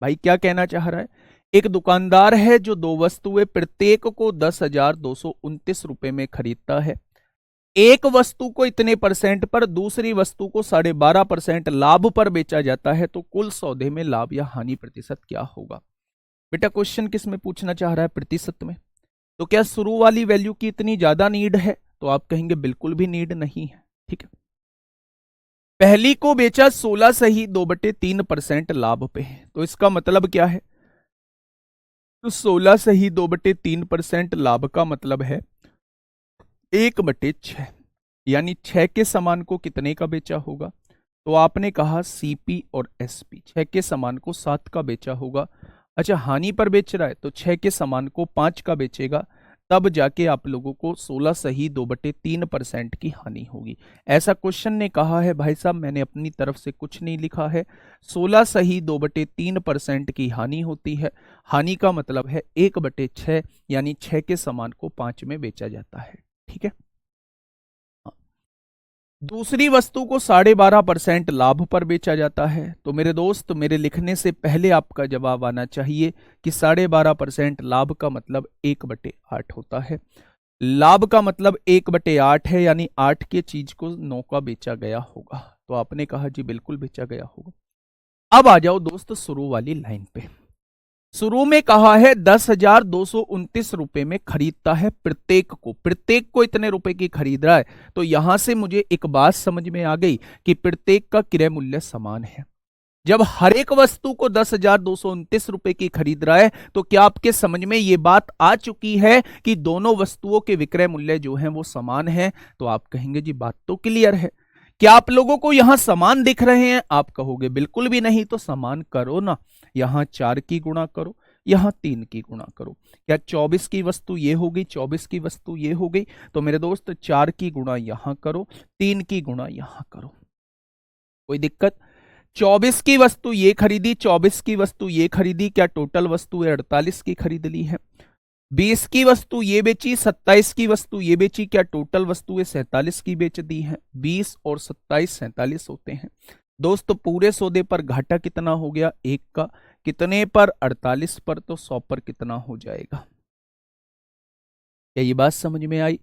भाई क्या कहना चाह रहा है, एक दुकानदार है जो दो वस्तुएं प्रत्येक को 10,229 रुपए में खरीदता है। एक वस्तु को इतने परसेंट पर, दूसरी वस्तु को 12.5% लाभ पर बेचा जाता है, तो कुल सौदे में लाभ या हानि प्रतिशत क्या होगा। बेटा क्वेश्चन किस में पूछना चाह रहा है, प्रतिशत में। तो क्या शुरू वाली वैल्यू की इतनी ज्यादा नीड है, तो आप कहेंगे बिल्कुल भी नीड नहीं है। ठीक है, पहली को बेचा 16 सही 2/3% लाभ पे, तो इसका मतलब क्या है, तो 16 सही 2/3% लाभ का मतलब है 1/6, यानी 6 के समान को कितने का बेचा होगा। तो आपने कहा सीपी और एसपी 6 के समान को 7 का बेचा होगा। अच्छा हानि पर बेच रहा है तो 6 के समान को 5 का बेचेगा, तब जाके आप लोगों को 16 सही 2/3% की हानि होगी। ऐसा क्वेश्चन ने कहा है भाई साहब, मैंने अपनी तरफ से कुछ नहीं लिखा है। 16 सही 2/3% की हानि होती है। हानि का मतलब है 1/6, यानी 6 के समान को 5 में बेचा जाता है। ठीक है, दूसरी वस्तु को 12.5% लाभ पर बेचा जाता है। तो मेरे दोस्त मेरे लिखने से पहले आपका जवाब आना चाहिए कि 12.5% लाभ का मतलब 1/8 होता है। लाभ का मतलब 1/8 है, यानी 8 के चीज को 9 का बेचा गया होगा। तो आपने कहा जी बिल्कुल बेचा गया होगा। अब आ जाओ दोस्त शुरू वाली लाइन पे। शुरू में कहा है 10,229 रुपए में खरीदता है प्रत्येक को, प्रत्येक को इतने रुपए की खरीद रहा है। तो यहां से मुझे एक बात समझ में आ गई कि प्रत्येक का क्रय मूल्य समान है। जब हर एक वस्तु को 10,229 रुपए की खरीद रहा है, तो क्या आपके समझ में यह बात आ चुकी है कि दोनों वस्तुओं के विक्रय मूल्य जो हैं वो समान हैं। तो आप कहेंगे जी बात तो क्लियर है। क्या आप लोगों को यहां समान दिख रहे हैं, आप कहोगे बिल्कुल भी नहीं। तो समान करो ना, यहां 4 की गुणा करो, यहां 3 की गुणा करो। क्या 24 की वस्तु ये हो गई, 24 की वस्तु ये हो गई। तो मेरे दोस्त 4 की गुणा यहां करो, 3 की गुणा यहां करो, कोई दिक्कत। 24 की वस्तु ये खरीदी, 24 की वस्तु ये खरीदी, क्या टोटल वस्तु 48 की खरीद ली है। 20 की वस्तु ये बेची, 27 की वस्तु ये बेची, क्या टोटल वस्तुएं 47 की बेच दी हैं। 20 और 27 47 होते हैं। दोस्तों पूरे सौदे पर घाटा कितना हो गया, 1 का। कितने पर, 48 पर, तो 100 पर कितना हो जाएगा। क्या ये बात समझ में आई?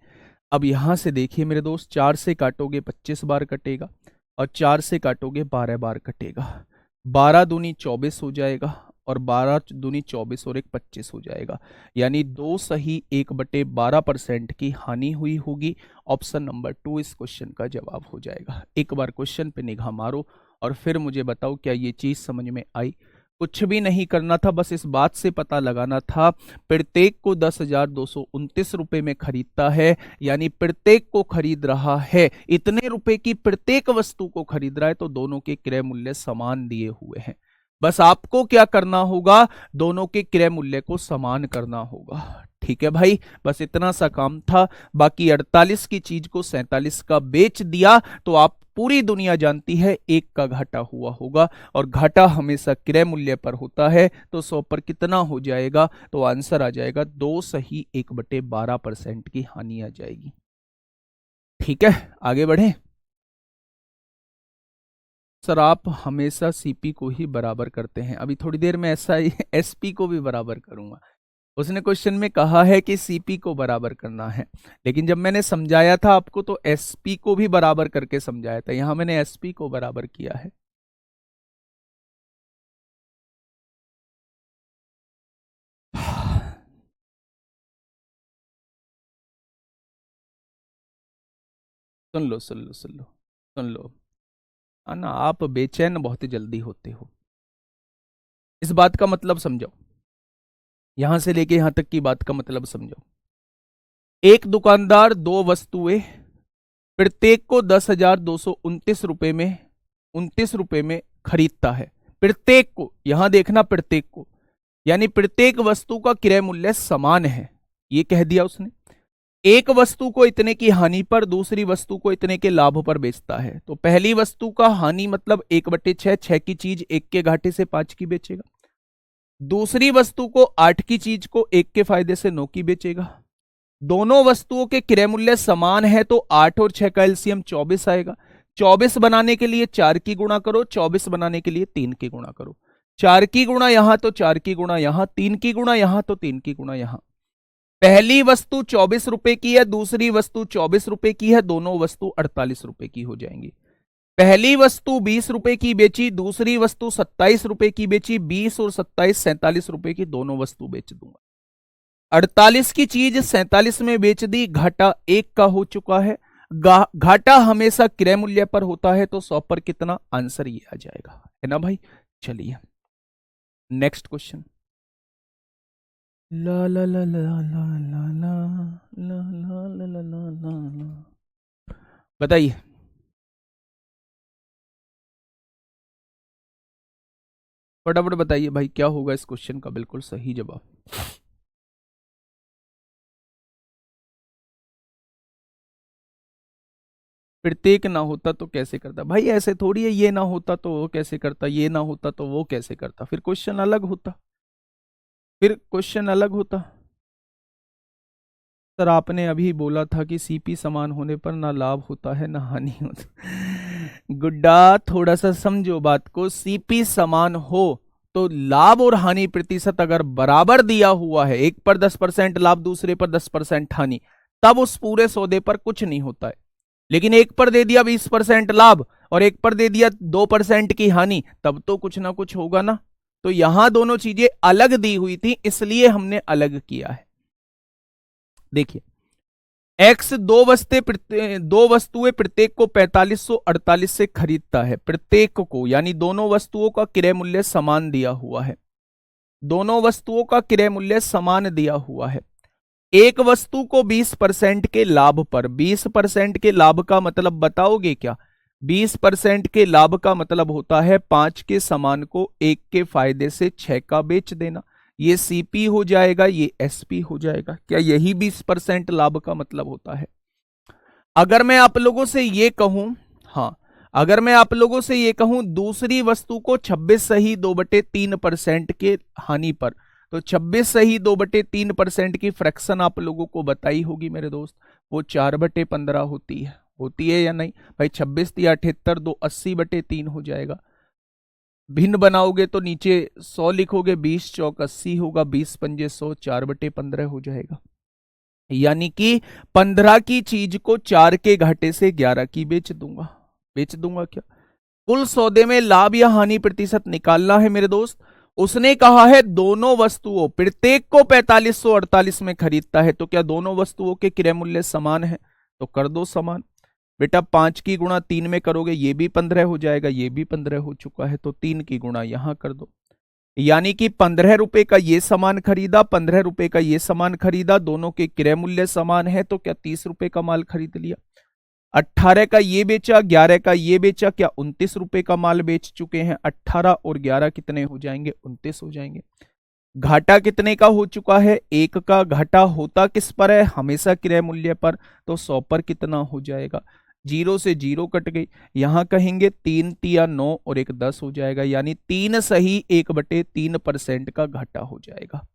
अब यहां से देखिए मेरे दोस्त, 4 से काटोगे 25 बार कटेगा, और 4 से काटोगे 12 बार कटेगा। 12 दूनी 24 हो जाएगा, और 12 दूनी 24 और एक 25 हो जाएगा। यानी 2 सही 1/12% की हानि हुई होगी। ऑप्शन नंबर 2 इस क्वेश्चन का जवाब हो जाएगा। एक बार क्वेश्चन पे निगाह मारो और फिर मुझे बताओ क्या ये चीज समझ में आई? कुछ भी नहीं करना था, बस इस बात से पता लगाना था प्रत्येक को 10,229 रुपए में खरीदता है, यानी प्रत्येक को खरीद रहा है इतने रुपए की, प्रत्येक वस्तु को खरीद रहा है, तो दोनों के क्रय मूल्य समान दिए हुए हैं। बस आपको क्या करना होगा, दोनों के क्रय मूल्य को समान करना होगा। ठीक है भाई, बस इतना सा काम था। बाकी 48 की चीज को 47 का बेच दिया तो आप, पूरी दुनिया जानती है, एक का घाटा हुआ होगा, और घाटा हमेशा क्रय मूल्य पर होता है। तो 100 पर कितना हो जाएगा? तो आंसर आ जाएगा 2 सही 1/12% की हानि आ जाएगी। ठीक है, आगे बढ़े। सर आप हमेशा सीपी को ही बराबर करते हैं, अभी थोड़ी देर में ऐसा ही एसपी को भी बराबर करूंगा। उसने क्वेश्चन में कहा है कि सीपी को बराबर करना है, लेकिन जब मैंने समझाया था आपको तो एसपी को भी बराबर करके समझाया था, यहां मैंने एसपी को बराबर किया है। सुन लो सुन लो सुन लो सुन लो। ना आप बेचैन बहुत जल्दी होते हो। इस बात का मतलब समझो, यहां से लेके यहां तक की बात का मतलब समझो। एक दुकानदार दो वस्तुएं प्रत्येक को 10,229 रुपए में 29 रुपए में खरीदता है। प्रत्येक को, यहां देखना प्रत्येक को, यानी प्रत्येक वस्तु का क्रय मूल्य समान है, ये कह दिया उसने। एक वस्तु को इतने की हानि पर, दूसरी वस्तु को इतने के लाभ पर बेचता है। तो पहली वस्तु का हानि मतलब 1/6, 6 की चीज 1 के घाटे से 5 की बेचेगा। दूसरी वस्तु को 8 की चीज को 1 के फायदे से 9 की बेचेगा। दोनों वस्तुओं के क्रय मूल्य समान है, तो 8 और 6 का एलसीएम 24 आएगा। 24 बनाने के लिए 4 की गुणा करो, 24 बनाने के लिए 3 की गुणा करो। 4 की गुणा यहां तो 4 की गुणा यहां, 3 की गुणा यहां तो 3 की गुणा यहां। पहली वस्तु 24 रुपए की है, दूसरी वस्तु 24 रुपए की है, दोनों वस्तु 48 रुपए की हो जाएंगी। पहली वस्तु 20 रुपए की बेची, दूसरी वस्तु 27 रुपए की बेची, 20 और 27 47 रुपए की दोनों वस्तु बेच दूंगा। 48 की चीज 47 में बेच दी, घाटा 1 का हो चुका है। घाटा हमेशा क्रय मूल्य पर होता है, तो 100 पर कितना? आंसर ये आ जाएगा, है ना भाई। चलिए नेक्स्ट क्वेश्चन। ला ला ला ला ला ला ला ला ला ला ला ला ला ला। बताइए। फटाफट बताइए भाई, क्या होगा इस क्वेश्चन का बिल्कुल सही जवाब? प्रत्येक ना होता तो कैसे करता? भाई ऐसे थोड़ी है, ये ना होता तो वो कैसे करता, ये ना होता तो वो कैसे करता, फिर क्वेश्चन अलग होता, फिर क्वेश्चन अलग होता। सर आपने अभी बोला था कि सीपी समान होने पर ना लाभ होता है ना हानि होता। गुड्डा थोड़ा सा समझो बात को, सीपी समान हो तो लाभ और हानि प्रतिशत अगर बराबर दिया हुआ है, एक पर 10% लाभ, दूसरे पर 10% हानि, तब उस पूरे सौदे पर कुछ नहीं होता है। लेकिन एक पर दे दिया 20% लाभ और एक पर दे दिया 2% की हानि, तब तो कुछ ना कुछ होगा ना। तो यहां दोनों चीजें अलग दी हुई थी, इसलिए हमने अलग किया है। देखिए, एक्स दो वस्तुएं प्रत्येक को 4548 से खरीदता है, प्रत्येक को, यानी दोनों वस्तुओं का क्रय मूल्य समान दिया हुआ है। दोनों वस्तुओं का क्रय मूल्य समान दिया हुआ है। एक वस्तु को 20% के लाभ पर, 20% के लाभ का मतलब बताओगे क्या? 20% के लाभ का मतलब होता है 5 के सामान को 1 के फायदे से 6 का बेच देना। ये सीपी हो जाएगा, ये एसपी हो जाएगा। क्या यही 20% लाभ का मतलब होता है? अगर मैं आप लोगों से ये कहूं, हाँ, अगर मैं आप लोगों से ये कहूं दूसरी वस्तु को 26 सही 2/3% के हानि पर, तो 26 सही 2/3% की फ्रैक्शन आप लोगों को बताई होगी मेरे दोस्त, वो 4/15 होती है या नहीं भाई? 26 या 78, 80/3 हो जाएगा। भिन्न बनाओगे तो नीचे 100 लिखोगे, 20 चौक 80 होगा, 20 पंजे 100, 4/15 हो जाएगा। यानी कि 15 की चीज को 4 के घाटे से 11 की बेच दूंगा। बेच दूंगा क्या? कुल सौदे में लाभ या हानि प्रतिशत निकालना है मेरे दोस्त। उसने कहा है दोनों वस्तुओं प्रत्येक को 4548 में खरीदता है, तो क्या दोनों वस्तुओं के क्रय मूल्य समान है? तो कर दो समान। बेटा 5 की गुणा 3 में करोगे, ये भी 15 हो जाएगा, ये भी 15 हो चुका है, तो 3 की गुणा यहां कर दो। यानी कि 15 रुपए का ये सामान खरीदा, 15 रुपए का ये सामान खरीदा, दोनों के क्रय मूल्य समान है, तो क्या 30 रुपए का माल खरीद लिया। 18 का ये बेचा, 11 का ये बेचा, क्या 29 रुपए का माल बेच चुके हैं। 18 और 11 कितने हो जाएंगे? 29 हो जाएंगे। घाटा कितने का हो चुका है? 1 का। घाटा होता किस पर है? हमेशा क्रय मूल्य पर, तो 100 पर कितना हो जाएगा? 0 से 0 कट गई, यहां कहेंगे 3 तिया 9 और 1 10 हो जाएगा, यानी 3 सही 1/3% का घाटा हो जाएगा।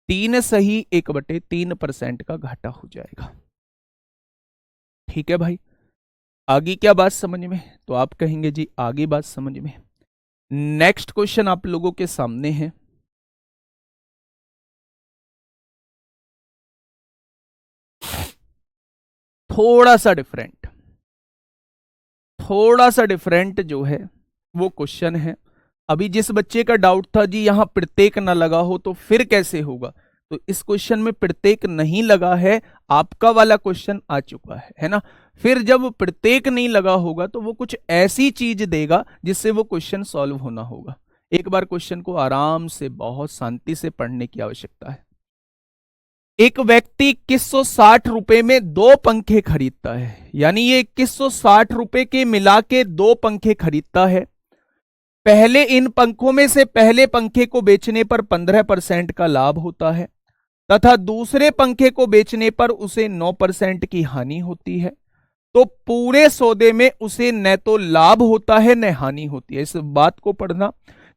3 सही 1/3% का घाटा हो जाएगा। ठीक है भाई, आगे क्या बात समझ में? तो आप कहेंगे जी आगे बात समझ में। नेक्स्ट क्वेश्चन आप लोगों के सामने है। थोड़ा सा डिफरेंट, थोड़ा सा डिफरेंट जो है वो क्वेश्चन है। अभी जिस बच्चे का डाउट था जी यहां प्रत्येक ना लगा हो तो फिर कैसे होगा, तो इस क्वेश्चन में प्रत्येक नहीं लगा है, आपका वाला क्वेश्चन आ चुका है ना। फिर जब प्रत्येक नहीं लगा होगा तो वो कुछ ऐसी चीज देगा जिससे वो क्वेश्चन सॉल्व होना होगा। एक बार क्वेश्चन को आराम से बहुत शांति से पढ़ने की आवश्यकता है। एक व्यक्ति 2160 रुपए में 2 पंखे खरीदता है, यानी ये 2160 रुपए के मिला के 2 पंखे खरीदता है। पहले इन पंखों में से पहले पंखे को बेचने पर 15% का लाभ होता है तथा दूसरे पंखे को बेचने पर उसे 9% की हानि होती है। तो पूरे सौदे में उसे न तो लाभ होता है न हानि होती है। इस बात को पढ़ना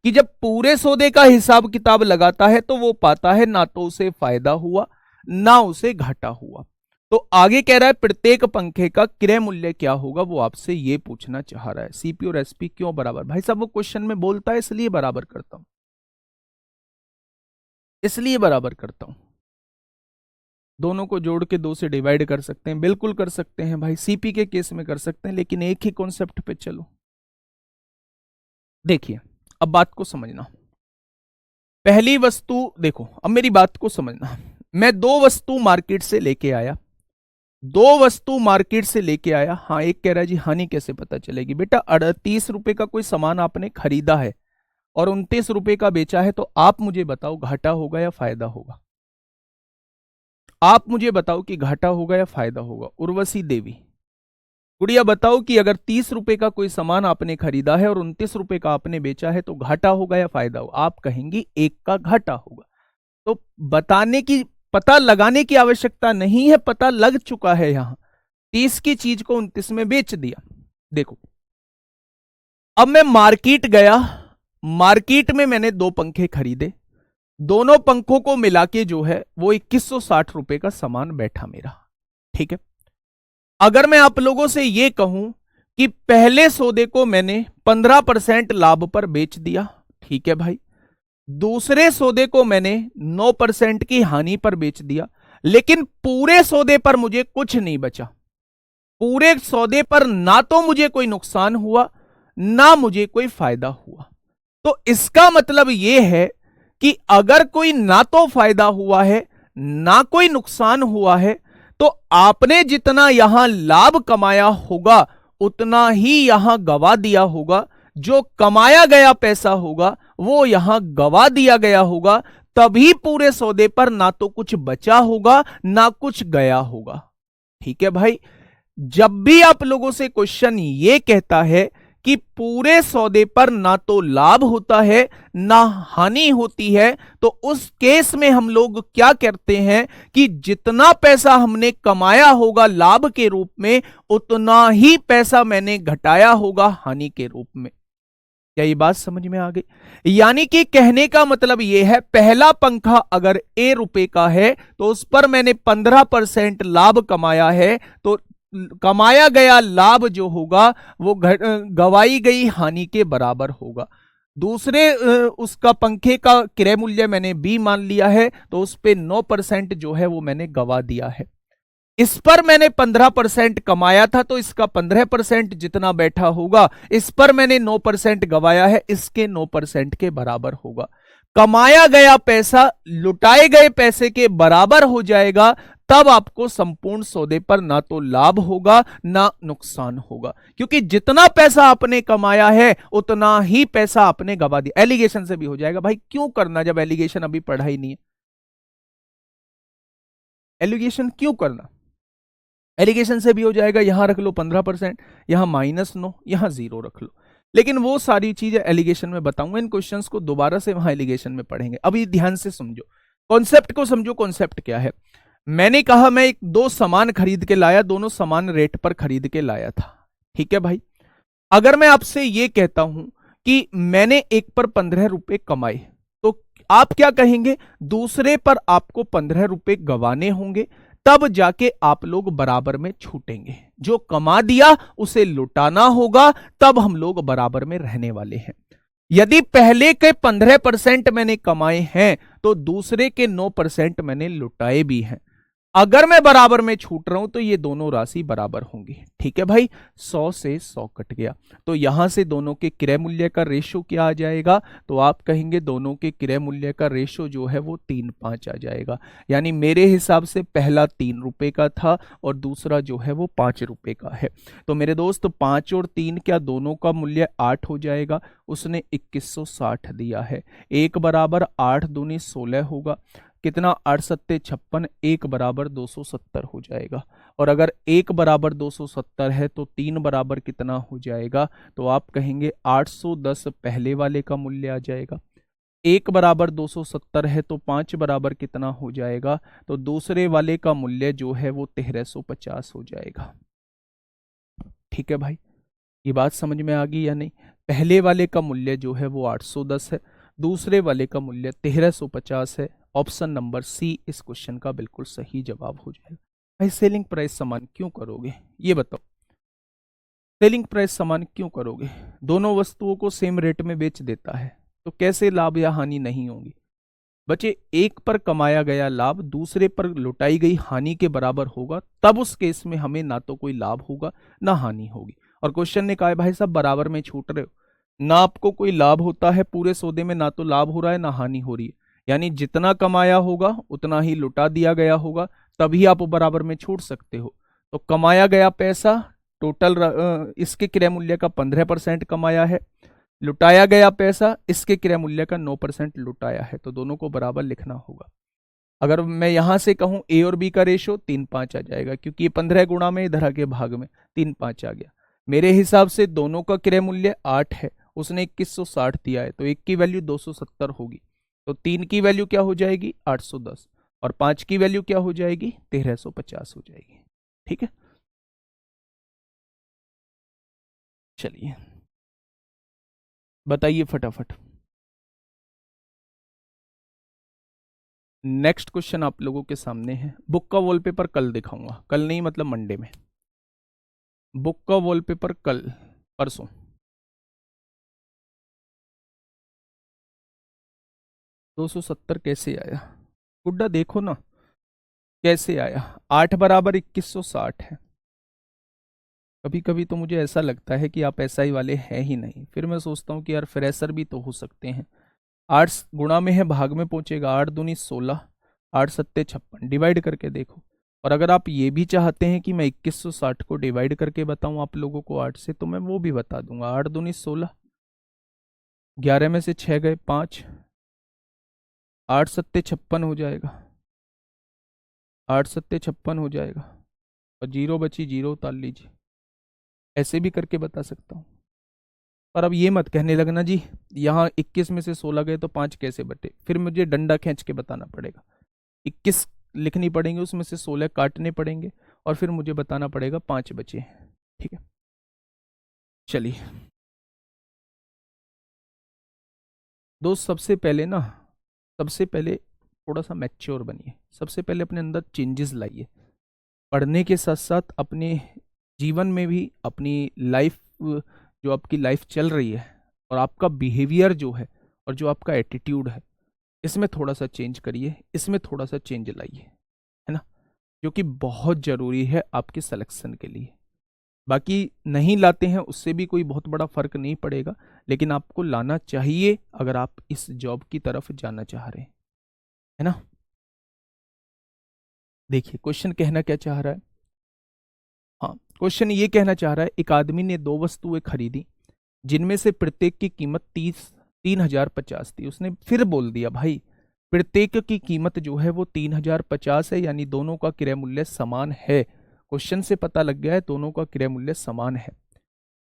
कि जब पूरे सौदे का हिसाब किताब लगाता है तो वो पाता है ना तो उसे फायदा हुआ ना उसे घाटा हुआ। तो आगे कह रहा है प्रत्येक पंखे का क्रय मूल्य क्या होगा, वो आपसे ये पूछना चाह रहा है। सीपी और एसपी क्यों बराबर? भाई साहब वो क्वेश्चन में बोलता है इसलिए बराबर करता हूं, इसलिए बराबर करता हूं। दोनों को जोड़ के 2 से डिवाइड कर सकते हैं, बिल्कुल कर सकते हैं भाई, सीपी के केस में कर सकते हैं, लेकिन एक ही कॉन्सेप्ट पे चलो। देखिए अब बात को समझना। पहली वस्तु देखो, अब मेरी बात को समझना। मैं 2 वस्तु मार्केट से लेके आया, 2 वस्तु मार्केट से लेके आया। हाँ, एक कह रहा है जी हानि कैसे पता चलेगी? बेटा 38 रुपए का कोई सामान आपने खरीदा है और 29 रुपए का बेचा है, तो आप मुझे बताओ घाटा होगा या फायदा होगा? आप मुझे बताओ कि घाटा होगा या फायदा होगा। उर्वशी देवी, गुड़िया बताओ कि अगर 30 रुपए का कोई सामान आपने खरीदा है और 29 रुपए का आपने बेचा है तो घाटा होगा या फायदा होगा? आप कहेंगी एक का घाटा होगा। तो बताने की, पता लगाने की आवश्यकता नहीं है, पता लग चुका है। यहां 30 की चीज को 29 में बेच दिया। देखो अब मैं मार्केट गया, मार्केट में मैंने 2 पंखे खरीदे, दोनों पंखों को मिला के जो है वो 2160 रुपए का सामान बैठा मेरा। ठीक है, अगर मैं आप लोगों से ये कहूं कि पहले सौदे को मैंने 15% लाभ पर बेच दिया, ठीक है भाई, दूसरे सौदे को मैंने 9% की हानि पर बेच दिया, लेकिन पूरे सौदे पर मुझे कुछ नहीं बचा। पूरे सौदे पर ना तो मुझे कोई नुकसान हुआ ना मुझे कोई फायदा हुआ। तो इसका मतलब यह है कि अगर कोई ना तो फायदा हुआ है ना कोई नुकसान हुआ है, तो आपने जितना यहां लाभ कमाया होगा उतना ही यहां गवा दिया होगा। जो कमाया गया पैसा होगा वो यहां गवा दिया गया होगा, तभी पूरे सौदे पर ना तो कुछ बचा होगा ना कुछ गया होगा। ठीक है भाई, जब भी आप लोगों से क्वेश्चन ये कहता है कि पूरे सौदे पर ना तो लाभ होता है ना हानि होती है, तो उस केस में हम लोग क्या करते हैं कि जितना पैसा हमने कमाया होगा लाभ के रूप में उतना ही पैसा मैंने घटाया होगा हानि के रूप में। क्या ये बात समझ में आ गई? यानी कि कहने का मतलब यह है, पहला पंखा अगर ए रुपए का है तो उस पर मैंने 15% लाभ कमाया है, तो कमाया गया लाभ जो होगा वो गवाई गई हानि के बराबर होगा। दूसरे उसका पंखे का क्रय मूल्य मैंने बी मान लिया है, तो उस पे 9% जो है वो मैंने गवा दिया है। इस पर मैंने 15% कमाया था, तो इसका 15% जितना बैठा होगा, इस पर मैंने 9% गवाया है, इसके 9% के बराबर होगा। कमाया गया पैसा लुटाए गए पैसे के बराबर हो जाएगा, तब आपको संपूर्ण सौदे पर ना तो लाभ होगा ना नुकसान होगा, क्योंकि जितना पैसा आपने कमाया है उतना ही पैसा आपने गवा दिया। एलिगेशन से भी हो जाएगा। भाई क्यों करना जब एलिगेशन अभी पढ़ा ही नहीं है? एलिगेशन क्यों करना? एलिगेशन से भी हो जाएगा। यहां रख लो 15%, यहां -9, यहां 0 रख लो। लेकिन वो सारी चीजें एलिगेशन में बताऊंगा। इन क्वेश्चंस को दोबारा से वहां एलिगेशन में पढ़ेंगे। अभी ध्यान से समझो, कॉन्सेप्ट को समझो। कॉन्सेप्ट क्या है? मैंने कहा मैं एक दो सामान खरीद के लाया, दोनों समान रेट पर खरीद के लाया था। ठीक है भाई। अगर मैं आपसे ये कहता हूं कि मैंने एक पर 15 रुपए कमाए, तो आप क्या कहेंगे? दूसरे पर आपको 15 रुपए गंवाने होंगे, तब जाके आप लोग बराबर में छूटेंगे। जो कमा दिया उसे लुटाना होगा, तब हम लोग बराबर में रहने वाले हैं। यदि पहले के 15% मैंने कमाए हैं, तो दूसरे के 9% मैंने लुटाए भी हैं। अगर मैं बराबर में छूट रहा हूं तो ये दोनों राशि बराबर होंगी। ठीक है भाई। 100 से 100 कट गया, तो यहां से दोनों के क्रय मूल्य का रेशो क्या आ जाएगा? तो आप कहेंगे दोनों के क्रय मूल्य का रेशो जो है वो 3:5 आ जाएगा। यानी मेरे हिसाब से पहला 3 रुपए का था और दूसरा जो है वो 5 रुपए का है। तो मेरे दोस्त 5 और 3 क्या दोनों का मूल्य 8 हो जाएगा। उसने 2160 दिया है। एक बराबर 8 दूनी 16 होगा। कितना? 8 सत्ते 56, एक बराबर 270 हो जाएगा। और अगर एक बराबर 270 है तो 3 बराबर कितना हो जाएगा? तो आप कहेंगे 810 पहले वाले का मूल्य आ जाएगा। एक बराबर 270 है तो 5 बराबर कितना हो जाएगा? तो दूसरे वाले का मूल्य जो है वो 1350 हो जाएगा। ठीक है भाई, ये बात समझ में आ गई या नहीं? पहले वाले का मूल्य जो है वो 810 है, दूसरे वाले का मूल्य 1350 है। ऑप्शन नंबर सी इस क्वेश्चन का बिल्कुल सही जवाब हो जाएगा। भाई सेलिंग प्राइस समान क्यों करोगे, ये बताओ? सेलिंग प्राइस समान क्यों करोगे? दोनों वस्तुओं को सेम रेट में बेच देता है, तो कैसे लाभ या हानि नहीं होगी? बच्चे, एक पर कमाया गया लाभ दूसरे पर लुटाई गई हानि के बराबर होगा, तब उस केस में हमें ना तो कोई लाभ होगा ना हानि होगी। और क्वेश्चन ने कहा है भाई साहब बराबर में छूट रहे हो, ना आपको कोई लाभ होता है पूरे सौदे में, ना तो लाभ हो रहा है ना हानि हो रही है। यानी जितना कमाया होगा उतना ही लुटा दिया गया होगा, तभी आप बराबर में छूट सकते हो। तो कमाया गया पैसा टोटल इसके क्रय मूल्य का 15% कमाया है, लुटाया गया पैसा इसके क्रय मूल्य का 9% लुटाया है, तो दोनों को बराबर लिखना होगा। अगर मैं यहां से कहूं ए और बी का रेशो 3:5 आ जाएगा, क्योंकि ये 15 गुणा में इधर के भाग में 3:5 आ गया। मेरे हिसाब से दोनों का क्रय मूल्य 8 है, उसने 2160 दिया है, तो एक की वैल्यू 270 होगी, तो 3 की वैल्यू क्या हो जाएगी? 810, और 5 की वैल्यू क्या हो जाएगी? 1350 हो जाएगी। ठीक है, चलिए बताइए फटाफट। नेक्स्ट क्वेश्चन आप लोगों के सामने है। बुक का वॉलपेपर कल दिखाऊंगा, कल नहीं मतलब मंडे में। बुक का वॉलपेपर कल, परसों। 270 कैसे आया? गुड्डा देखो ना कैसे आया। 8 बराबर 2160 है। कभी कभी तो मुझे ऐसा लगता है कि आप एसआई वाले हैं ही नहीं, फिर मैं सोचता हूँ कि यार फ्रेशर भी तो हो सकते हैं। 8 गुणा में है भाग में पहुंचेगा, 8 दूनी 16, 8 सत्ते 56, डिवाइड करके देखो। और अगर आप ये भी चाहते हैं कि मैं 2160 को डिवाइड करके बताऊं आप लोगों को 8 से, तो मैं वो भी बता दूंगा। 8 दूनी 16, 11 में से 6 गए 5, 8 सत्ते 56 हो जाएगा, 8 सत्ते 56 हो जाएगा, और जीरो बची, जीरो उतार लीजिए। ऐसे भी करके बता सकता हूँ। पर अब ये मत कहने लगना जी यहाँ 21 में से 16 गए तो 5 कैसे बटे, फिर मुझे डंडा खींच के बताना पड़ेगा। 21 लिखनी पड़ेंगे, उसमें से 16 काटने पड़ेंगे, और फिर मुझे बताना पड़ेगा 5 बचे। ठीक है, चलिए दोस्त, सबसे पहले ना, सबसे पहले थोड़ा सा मैच्योर बनिए। सबसे पहले अपने अंदर चेंजेस लाइए। पढ़ने के साथ साथ अपने जीवन में भी, अपनी लाइफ जो आपकी लाइफ चल रही है और आपका बिहेवियर जो है और जो आपका एटीट्यूड है, इसमें थोड़ा सा चेंज करिए, इसमें थोड़ा सा चेंज लाइए, है ना, जो कि बहुत जरूरी है आपके सिलेक्शन के लिए। बाकी नहीं लाते हैं उससे भी कोई बहुत बड़ा फर्क नहीं पड़ेगा, लेकिन आपको लाना चाहिए अगर आप इस जॉब की तरफ जाना चाह रहे हैं, है ना। देखिए क्वेश्चन कहना क्या चाह रहा है। हाँ, क्वेश्चन ये कहना चाह रहा है, एक आदमी ने 2 वस्तुएं खरीदी जिनमें से प्रत्येक की कीमत 3,050 थी। उसने फिर बोल दिया भाई प्रत्येक की कीमत जो है वो 3,050 है, यानी दोनों का क्रय मूल्य समान है। क्वेश्चन से पता लग गया है दोनों का क्रय मूल्य समान है।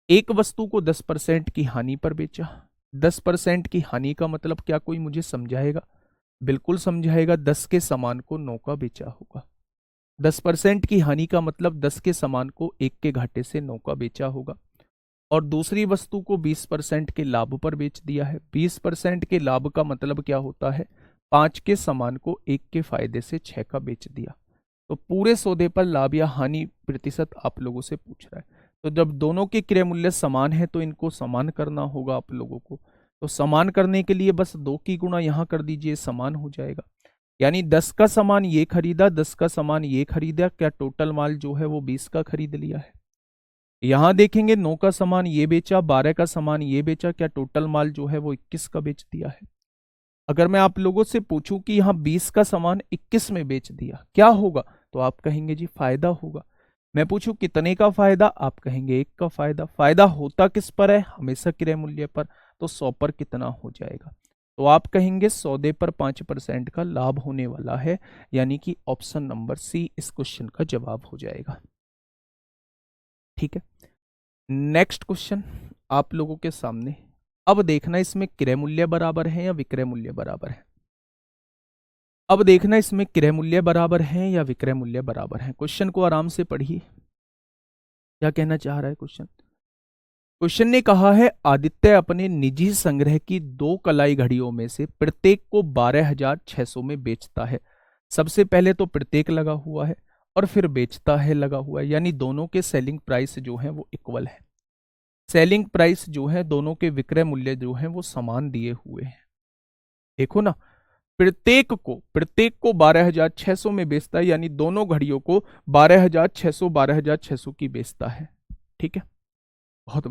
एक वस्तु को 10% की हानि पर बेचा। 10% की हानि का मतलब क्या कोई मुझे समझाएगा? बिल्कुल समझाएगा। 10 के सामान को 9 का बेचा होगा। 10% की हानि का मतलब 10 के सामान को 1 के घाटे से 9 का बेचा होगा। और दूसरी वस्तु को 20% के लाभ पर बेच दिया है। 20% के लाभ का मतलब क्या होता है? 5 के सामान को 1 के फायदे से 6 का बेच दिया। तो पूरे सौदे पर लाभ या हानि प्रतिशत आप लोगों से पूछ रहा है। तो जब दोनों के क्रय मूल्य समान है तो इनको समान करना होगा आप लोगों को। तो समान करने के लिए बस 2 की गुणा यहां कर दीजिए, समान हो जाएगा। यानी 10 का सामान ये खरीदा, 10 का सामान ये खरीदा, क्या टोटल माल जो है वो 20 का खरीद लिया है। यहां देखेंगे 9 का सामान ये बेचा, 12 का सामान ये बेचा, क्या टोटल माल जो है वो 21 का बेच दिया है। अगर मैं आप लोगों से पूछूं कि यहां 20 का सामान 21 में बेच दिया, क्या होगा? तो आप कहेंगे जी फायदा होगा। मैं पूछूं कितने का फायदा, आप कहेंगे 1 का फायदा। फायदा होता किस पर है? हमेशा क्रय मूल्य पर। तो 100 पर कितना हो जाएगा? तो आप कहेंगे सौदे पर 5% का लाभ होने वाला है, यानी कि ऑप्शन नंबर सी इस क्वेश्चन का जवाब हो जाएगा। ठीक है, नेक्स्ट क्वेश्चन आप लोगों के सामने। अब देखना इसमें क्रय मूल्य बराबर है या विक्रय मूल्य बराबर है। अब देखना इसमें क्रय मूल्य बराबर है या विक्रय मूल्य बराबर है। क्वेश्चन को आराम से पढ़िए, क्या कहना चाह रहा है क्वेश्चन। क्वेश्चन ने कहा है आदित्य अपने निजी संग्रह की 2 कलाई घड़ियों में से प्रत्येक को 12,600 में बेचता है। सबसे पहले तो प्रत्येक लगा हुआ है और फिर बेचता है लगा हुआ है, यानी दोनों के सेलिंग प्राइस जो है वो इक्वल है। सेलिंग प्राइस जो है दोनों के विक्रय मूल्य जो है वो समान दिए हुए हैं। देखो ना, प्रत्येक को 12,600 में बेचता है, यानी दोनों घड़ियों को 12,600 की बेचता है। ठीक है, बहुत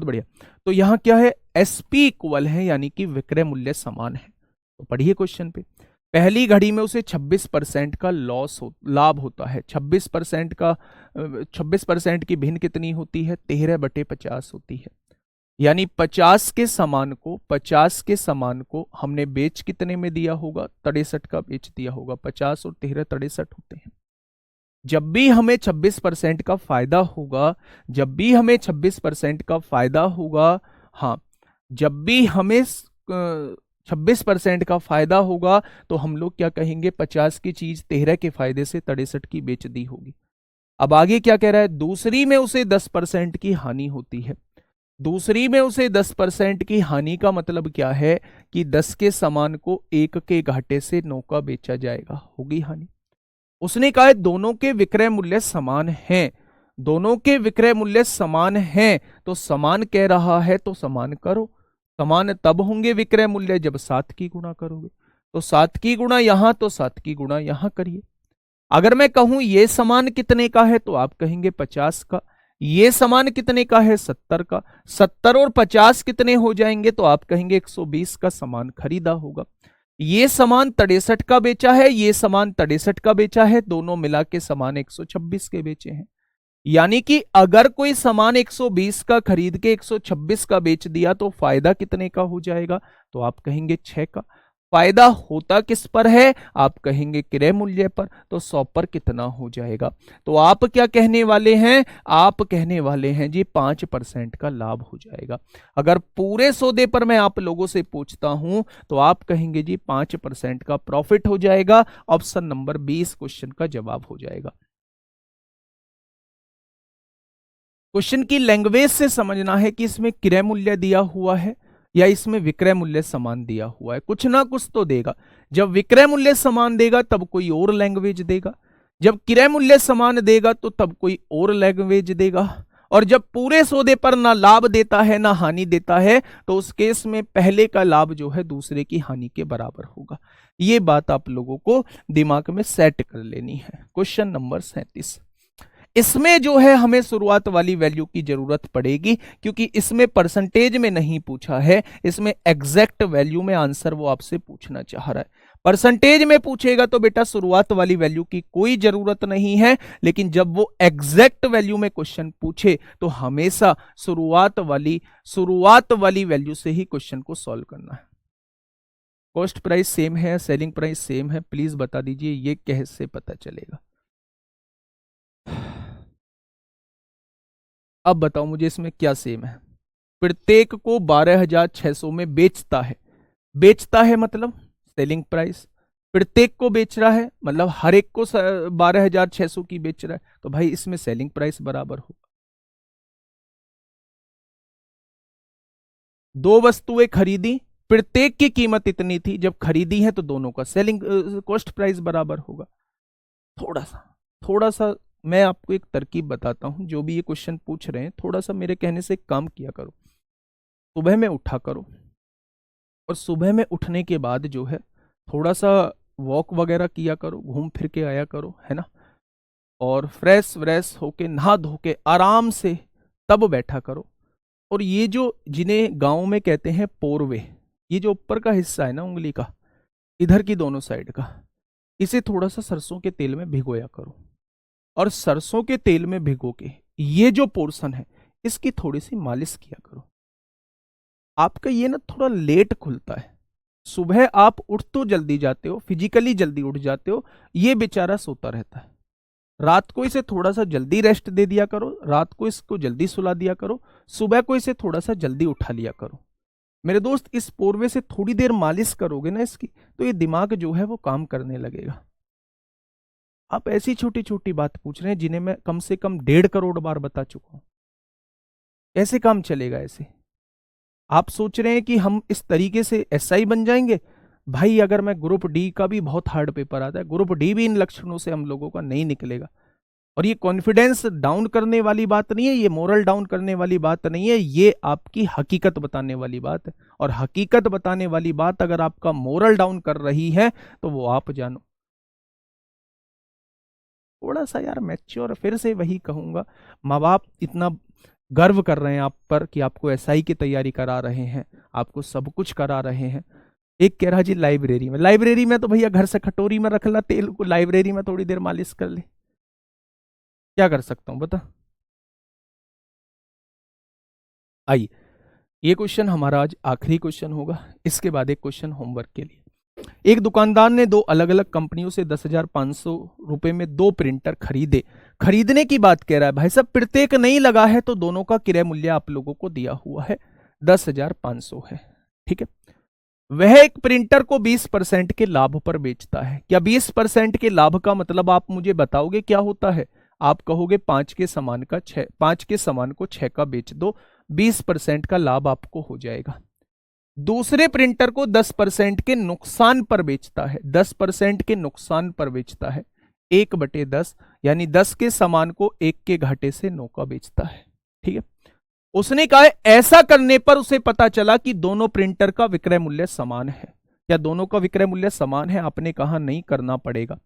बढ़िया। तो यहां क्या है? एसपी इक्वल है, यानी कि विक्रय मूल्य समान है। तो पढ़िए क्वेश्चन पे। पहली घड़ी में उसे 26% का लाभ होता है। 26% की भिन्न कितनी होती है? 13/50 होती है। यानी 50 के सामान को हमने बेच कितने में दिया होगा? 63 का बेच दिया होगा। 50 और 13 63 होते हैं। जब भी हमें 26% का फायदा होगा, जब भी हमें 26% का फायदा होगा, हाँ, जब भी हमें 26% का फायदा होगा तो हम लोग क्या कहेंगे? 50 की चीज 13 के फायदे से 63 की बेच दी होगी। अब आगे क्या कह रहा है? दूसरी में उसे 10% की हानि होती है। दूसरी में उसे 10% की हानि का मतलब क्या है? कि 10 के सामान को 1 के घाटे से 9 का बेचा जाएगा, होगी हानि। उसने कहा है दोनों के विक्रय मूल्य समान हैं। दोनों के विक्रय मूल्य समान हैं, तो समान कह रहा है तो समान करो। समान तब होंगे विक्रय मूल्य जब 7 की गुणा करोगे। तो 7 की गुणा यहां, तो 7 की गुणा यहां करिए। अगर मैं कहूं ये समान कितने का है, तो आप कहेंगे 50 का। ये समान कितने का है? 70 का। 70 और 50 कितने हो जाएंगे? तो आप कहेंगे 120 का समान खरीदा होगा। ये समान 63 का बेचा है, ये समान 63 का बेचा है, दोनों मिला के समान 126 के बेचे हैं। यानी कि अगर कोई सामान 120 का खरीद के 126 का बेच दिया तो फायदा कितने का हो जाएगा? तो आप कहेंगे 6 का। फायदा होता किस पर है? आप कहेंगे क्रय मूल्य पर। तो 100 पर कितना हो जाएगा? तो आप क्या कहने वाले हैं? आप कहने वाले हैं जी 5% का लाभ हो जाएगा। अगर पूरे सौदे पर मैं आप लोगों से पूछता हूं तो आप कहेंगे जी 5% का प्रॉफिट हो जाएगा। ऑप्शन नंबर 20 क्वेश्चन का जवाब हो जाएगा। क्वेश्चन की लैंग्वेज से समझना है कि इसमें क्रय मूल्य दिया हुआ है या इसमें विक्रय मूल्य समान दिया हुआ है। कुछ ना कुछ तो देगा। जब विक्रय मूल्य समान देगा तब कोई और लैंग्वेज देगा, जब क्रय मूल्य समान देगा तो तब कोई और लैंग्वेज देगा, और जब पूरे सौदे पर ना लाभ देता है ना हानि देता है, तो उस केस में पहले का लाभ जो है दूसरे की हानि के बराबर होगा। ये बात आप लोगों को दिमाग में सेट कर लेनी है। क्वेश्चन नंबर 37, इसमें जो है हमें शुरुआत वाली वैल्यू की जरूरत पड़ेगी, क्योंकि इसमें परसेंटेज में नहीं पूछा है, इसमें एग्जैक्ट वैल्यू में आंसर वो आपसे पूछना चाह रहा है। परसेंटेज में पूछेगा तो बेटा शुरुआत वाली वैल्यू की कोई जरूरत नहीं है, लेकिन जब वो एग्जैक्ट वैल्यू में क्वेश्चन पूछे तो हमेशा शुरुआत वाली वैल्यू से ही क्वेश्चन को सॉल्व करना है। कॉस्ट प्राइस सेम है, सेलिंग प्राइस सेम है, प्लीज बता दीजिए ये कैसे पता चलेगा। अब बताओ मुझे इसमें क्या सेम है। प्रत्येक को 12,600 में बेचता है मतलब सेलिंग प्राइस, प्रत्येक को बेच रहा है मतलब हर एक को 12,600 की बेच रहा है, तो भाई इसमें सेलिंग प्राइस बराबर होगा। दो वस्तुएं खरीदी, प्रत्येक की कीमत इतनी थी, जब खरीदी है तो दोनों का सेलिंग कॉस्ट प्राइस बराबर होगा। थोड़ा सा मैं आपको एक तरकीब बताता हूं, जो भी ये क्वेश्चन पूछ रहे हैं थोड़ा सा मेरे कहने से काम किया करो। सुबह में उठा करो, और सुबह में उठने के बाद जो है थोड़ा सा वॉक वगैरह किया करो, घूम फिर के आया करो, है ना, और फ्रेश व्रेश होके नहा धो के आराम से तब बैठा करो। और ये जो जिन्हें गांव में कहते हैं पोरवे, ये जो ऊपर का हिस्सा है ना उंगली का, इधर की दोनों साइड का, इसे थोड़ा सा सरसों के तेल में भिगोया करो, और सरसों के तेल में भिगो के ये जो पोर्शन है इसकी थोड़ी सी मालिश किया करो। आपका ये ना थोड़ा लेट खुलता है, सुबह आप उठ तो जल्दी जाते हो, फिजिकली जल्दी उठ जाते हो, ये बेचारा सोता रहता है। रात को इसे थोड़ा सा जल्दी रेस्ट दे दिया करो, रात को इसको जल्दी सुला दिया करो, सुबह को इसे थोड़ा सा जल्दी उठा लिया करो। मेरे दोस्त इस पोरवे से थोड़ी देर मालिश करोगे ना इसकी, तो ये दिमाग जो है वो काम करने लगेगा। आप ऐसी छोटी छोटी बात पूछ रहे हैं जिन्हें मैं कम से कम 1.5 करोड़ बार बता चुका हूं। कैसे काम चलेगा ऐसे? आप सोच रहे हैं कि हम इस तरीके से एसआई बन जाएंगे? भाई अगर मैं ग्रुप डी का भी बहुत हार्ड पेपर आता है, ग्रुप डी भी इन लक्षणों से हम लोगों का नहीं निकलेगा। और ये कॉन्फिडेंस डाउन करने वाली बात नहीं है, ये मोरल डाउन करने वाली बात नहीं है, ये आपकी हकीकत बताने वाली बात है। और हकीकत बताने वाली बात अगर आपका मोरल डाउन कर रही है तो वो आप जानो। थोड़ा सा यार मैच्योर, फिर से वही कहूंगा, माँ बाप इतना गर्व कर रहे हैं आप पर कि आपको एसआई की तैयारी करा रहे हैं, आपको सब कुछ करा रहे हैं। एक कह रहा जी लाइब्रेरी में तो भैया घर से कटोरी में रख ला तेल को, लाइब्रेरी में थोड़ी देर मालिश कर ले, क्या कर सकता हूं बता। आइए, ये क्वेश्चन हमारा आज आखिरी क्वेश्चन होगा, इसके बाद एक क्वेश्चन होमवर्क के लिए। एक दुकानदार ने दो अलग अलग कंपनियों से 10,500 रुपए में दो प्रिंटर खरीदे। खरीदने की बात कह रहा है भाई साहब, प्रत्येक नहीं लगा है, तो दोनों का क्रय मूल्य आप लोगों को दिया हुआ है 10,500 है, ठीक है। वह एक प्रिंटर को 20% के लाभ पर बेचता है। क्या 20% के लाभ का मतलब आप मुझे बताओगे क्या होता है? आप कहोगे 5 के समान का 6, 5 के समान को 6 का बेच दो, 20% का लाभ आपको हो जाएगा। दूसरे प्रिंटर को 10% के नुकसान पर बेचता है, 10% के नुकसान पर बेचता है, 1/10 यानी 10 के समान को 1 के घाटे से 9 का बेचता है, ठीक है। उसने कहा ऐसा करने पर उसे पता चला कि दोनों प्रिंटर का विक्रय मूल्य समान है। क्या दोनों का विक्रय मूल्य समान है? आपने कहा नहीं, करना पड़ेगा।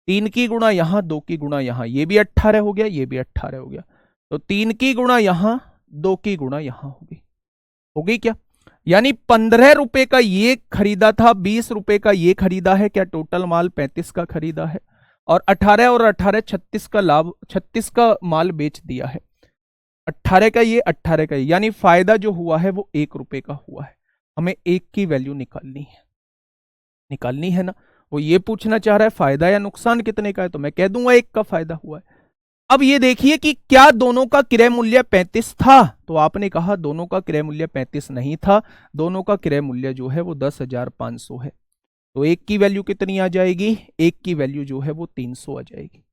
3 की गुणा यहां, 2 की गुणा यहां, ये भी 18 हो गया, ये भी 18 हो गया, तो 3 की गुणा यहां, 2 की गुणा यहां होगी क्या? यानी 15 रुपए का ये खरीदा था, 20 रुपए का ये खरीदा है, क्या टोटल माल 35 का खरीदा है, और 18 और 18 36 का लाभ, 36 का माल बेच दिया है। 18 का ये, 18 का ये, यानी फायदा जो हुआ है वो 1 रुपए का हुआ है। हमें 1 की वैल्यू निकालनी है ना। वो ये पूछना चाह रहा है फायदा या नुकसान कितने का है, तो मैं कह दूंगा 1 का फायदा हुआ है। अब ये देखिए कि क्या दोनों का क्रय मूल्य 35 था, तो आपने कहा दोनों का क्रय मूल्य 35 नहीं था, दोनों का क्रय मूल्य जो है वो 10,500 है। तो 1 की वैल्यू कितनी आ जाएगी? 1 की वैल्यू जो है वो 300 आ जाएगी।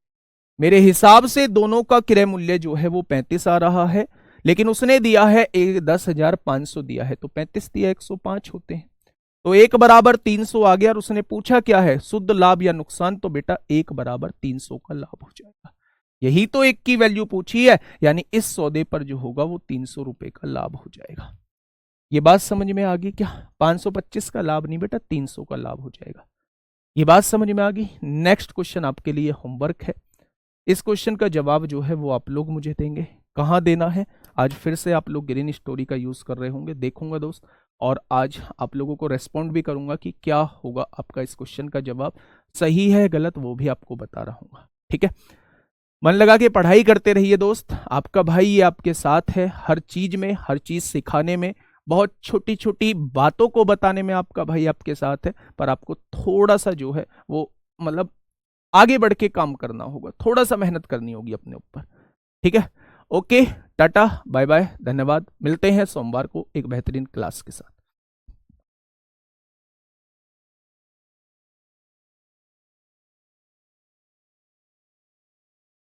मेरे हिसाब से दोनों का क्रय मूल्य जो है वो 35 आ रहा है, लेकिन उसने दिया है 10,500 दिया है, तो 35 दिया 105 होते हैं, तो 1 बराबर 300 आ गया। और उसने पूछा क्या है, शुद्ध लाभ या नुकसान, तो बेटा 1 बराबर 300 का लाभ हो जाएगा। यही तो एक की वैल्यू पूछी है, यानी इस सौदे पर जो होगा वो 300 रुपए का लाभ हो जाएगा। ये बात समझ में आ गई क्या? 525 का लाभ नहीं बेटा, 300 का लाभ हो जाएगा। ये बात समझ में आ गई। नेक्स्ट क्वेश्चन आपके लिए होमवर्क है। इस क्वेश्चन का जवाब जो है वो आप लोग मुझे देंगे। कहाँ देना है? आज फिर से आप लोग ग्रीन स्टोरी का यूज कर रहे होंगे, देखूंगा दोस्त, और आज आप लोगों को रेस्पॉन्ड भी करूंगा कि क्या होगा आपका इस क्वेश्चन का जवाब, सही है गलत वो भी आपको बता रहा हूँ। ठीक है, मन लगा के पढ़ाई करते रहिए दोस्त। आपका भाई ये आपके साथ है, हर चीज में, हर चीज सिखाने में, बहुत छोटी छोटी बातों को बताने में आपका भाई आपके साथ है। पर आपको थोड़ा सा जो है वो मतलब आगे बढ़ के काम करना होगा, थोड़ा सा मेहनत करनी होगी अपने ऊपर। ठीक है, ओके, टाटा बाय बाय, धन्यवाद। मिलते हैं सोमवार को एक बेहतरीन क्लास के साथ।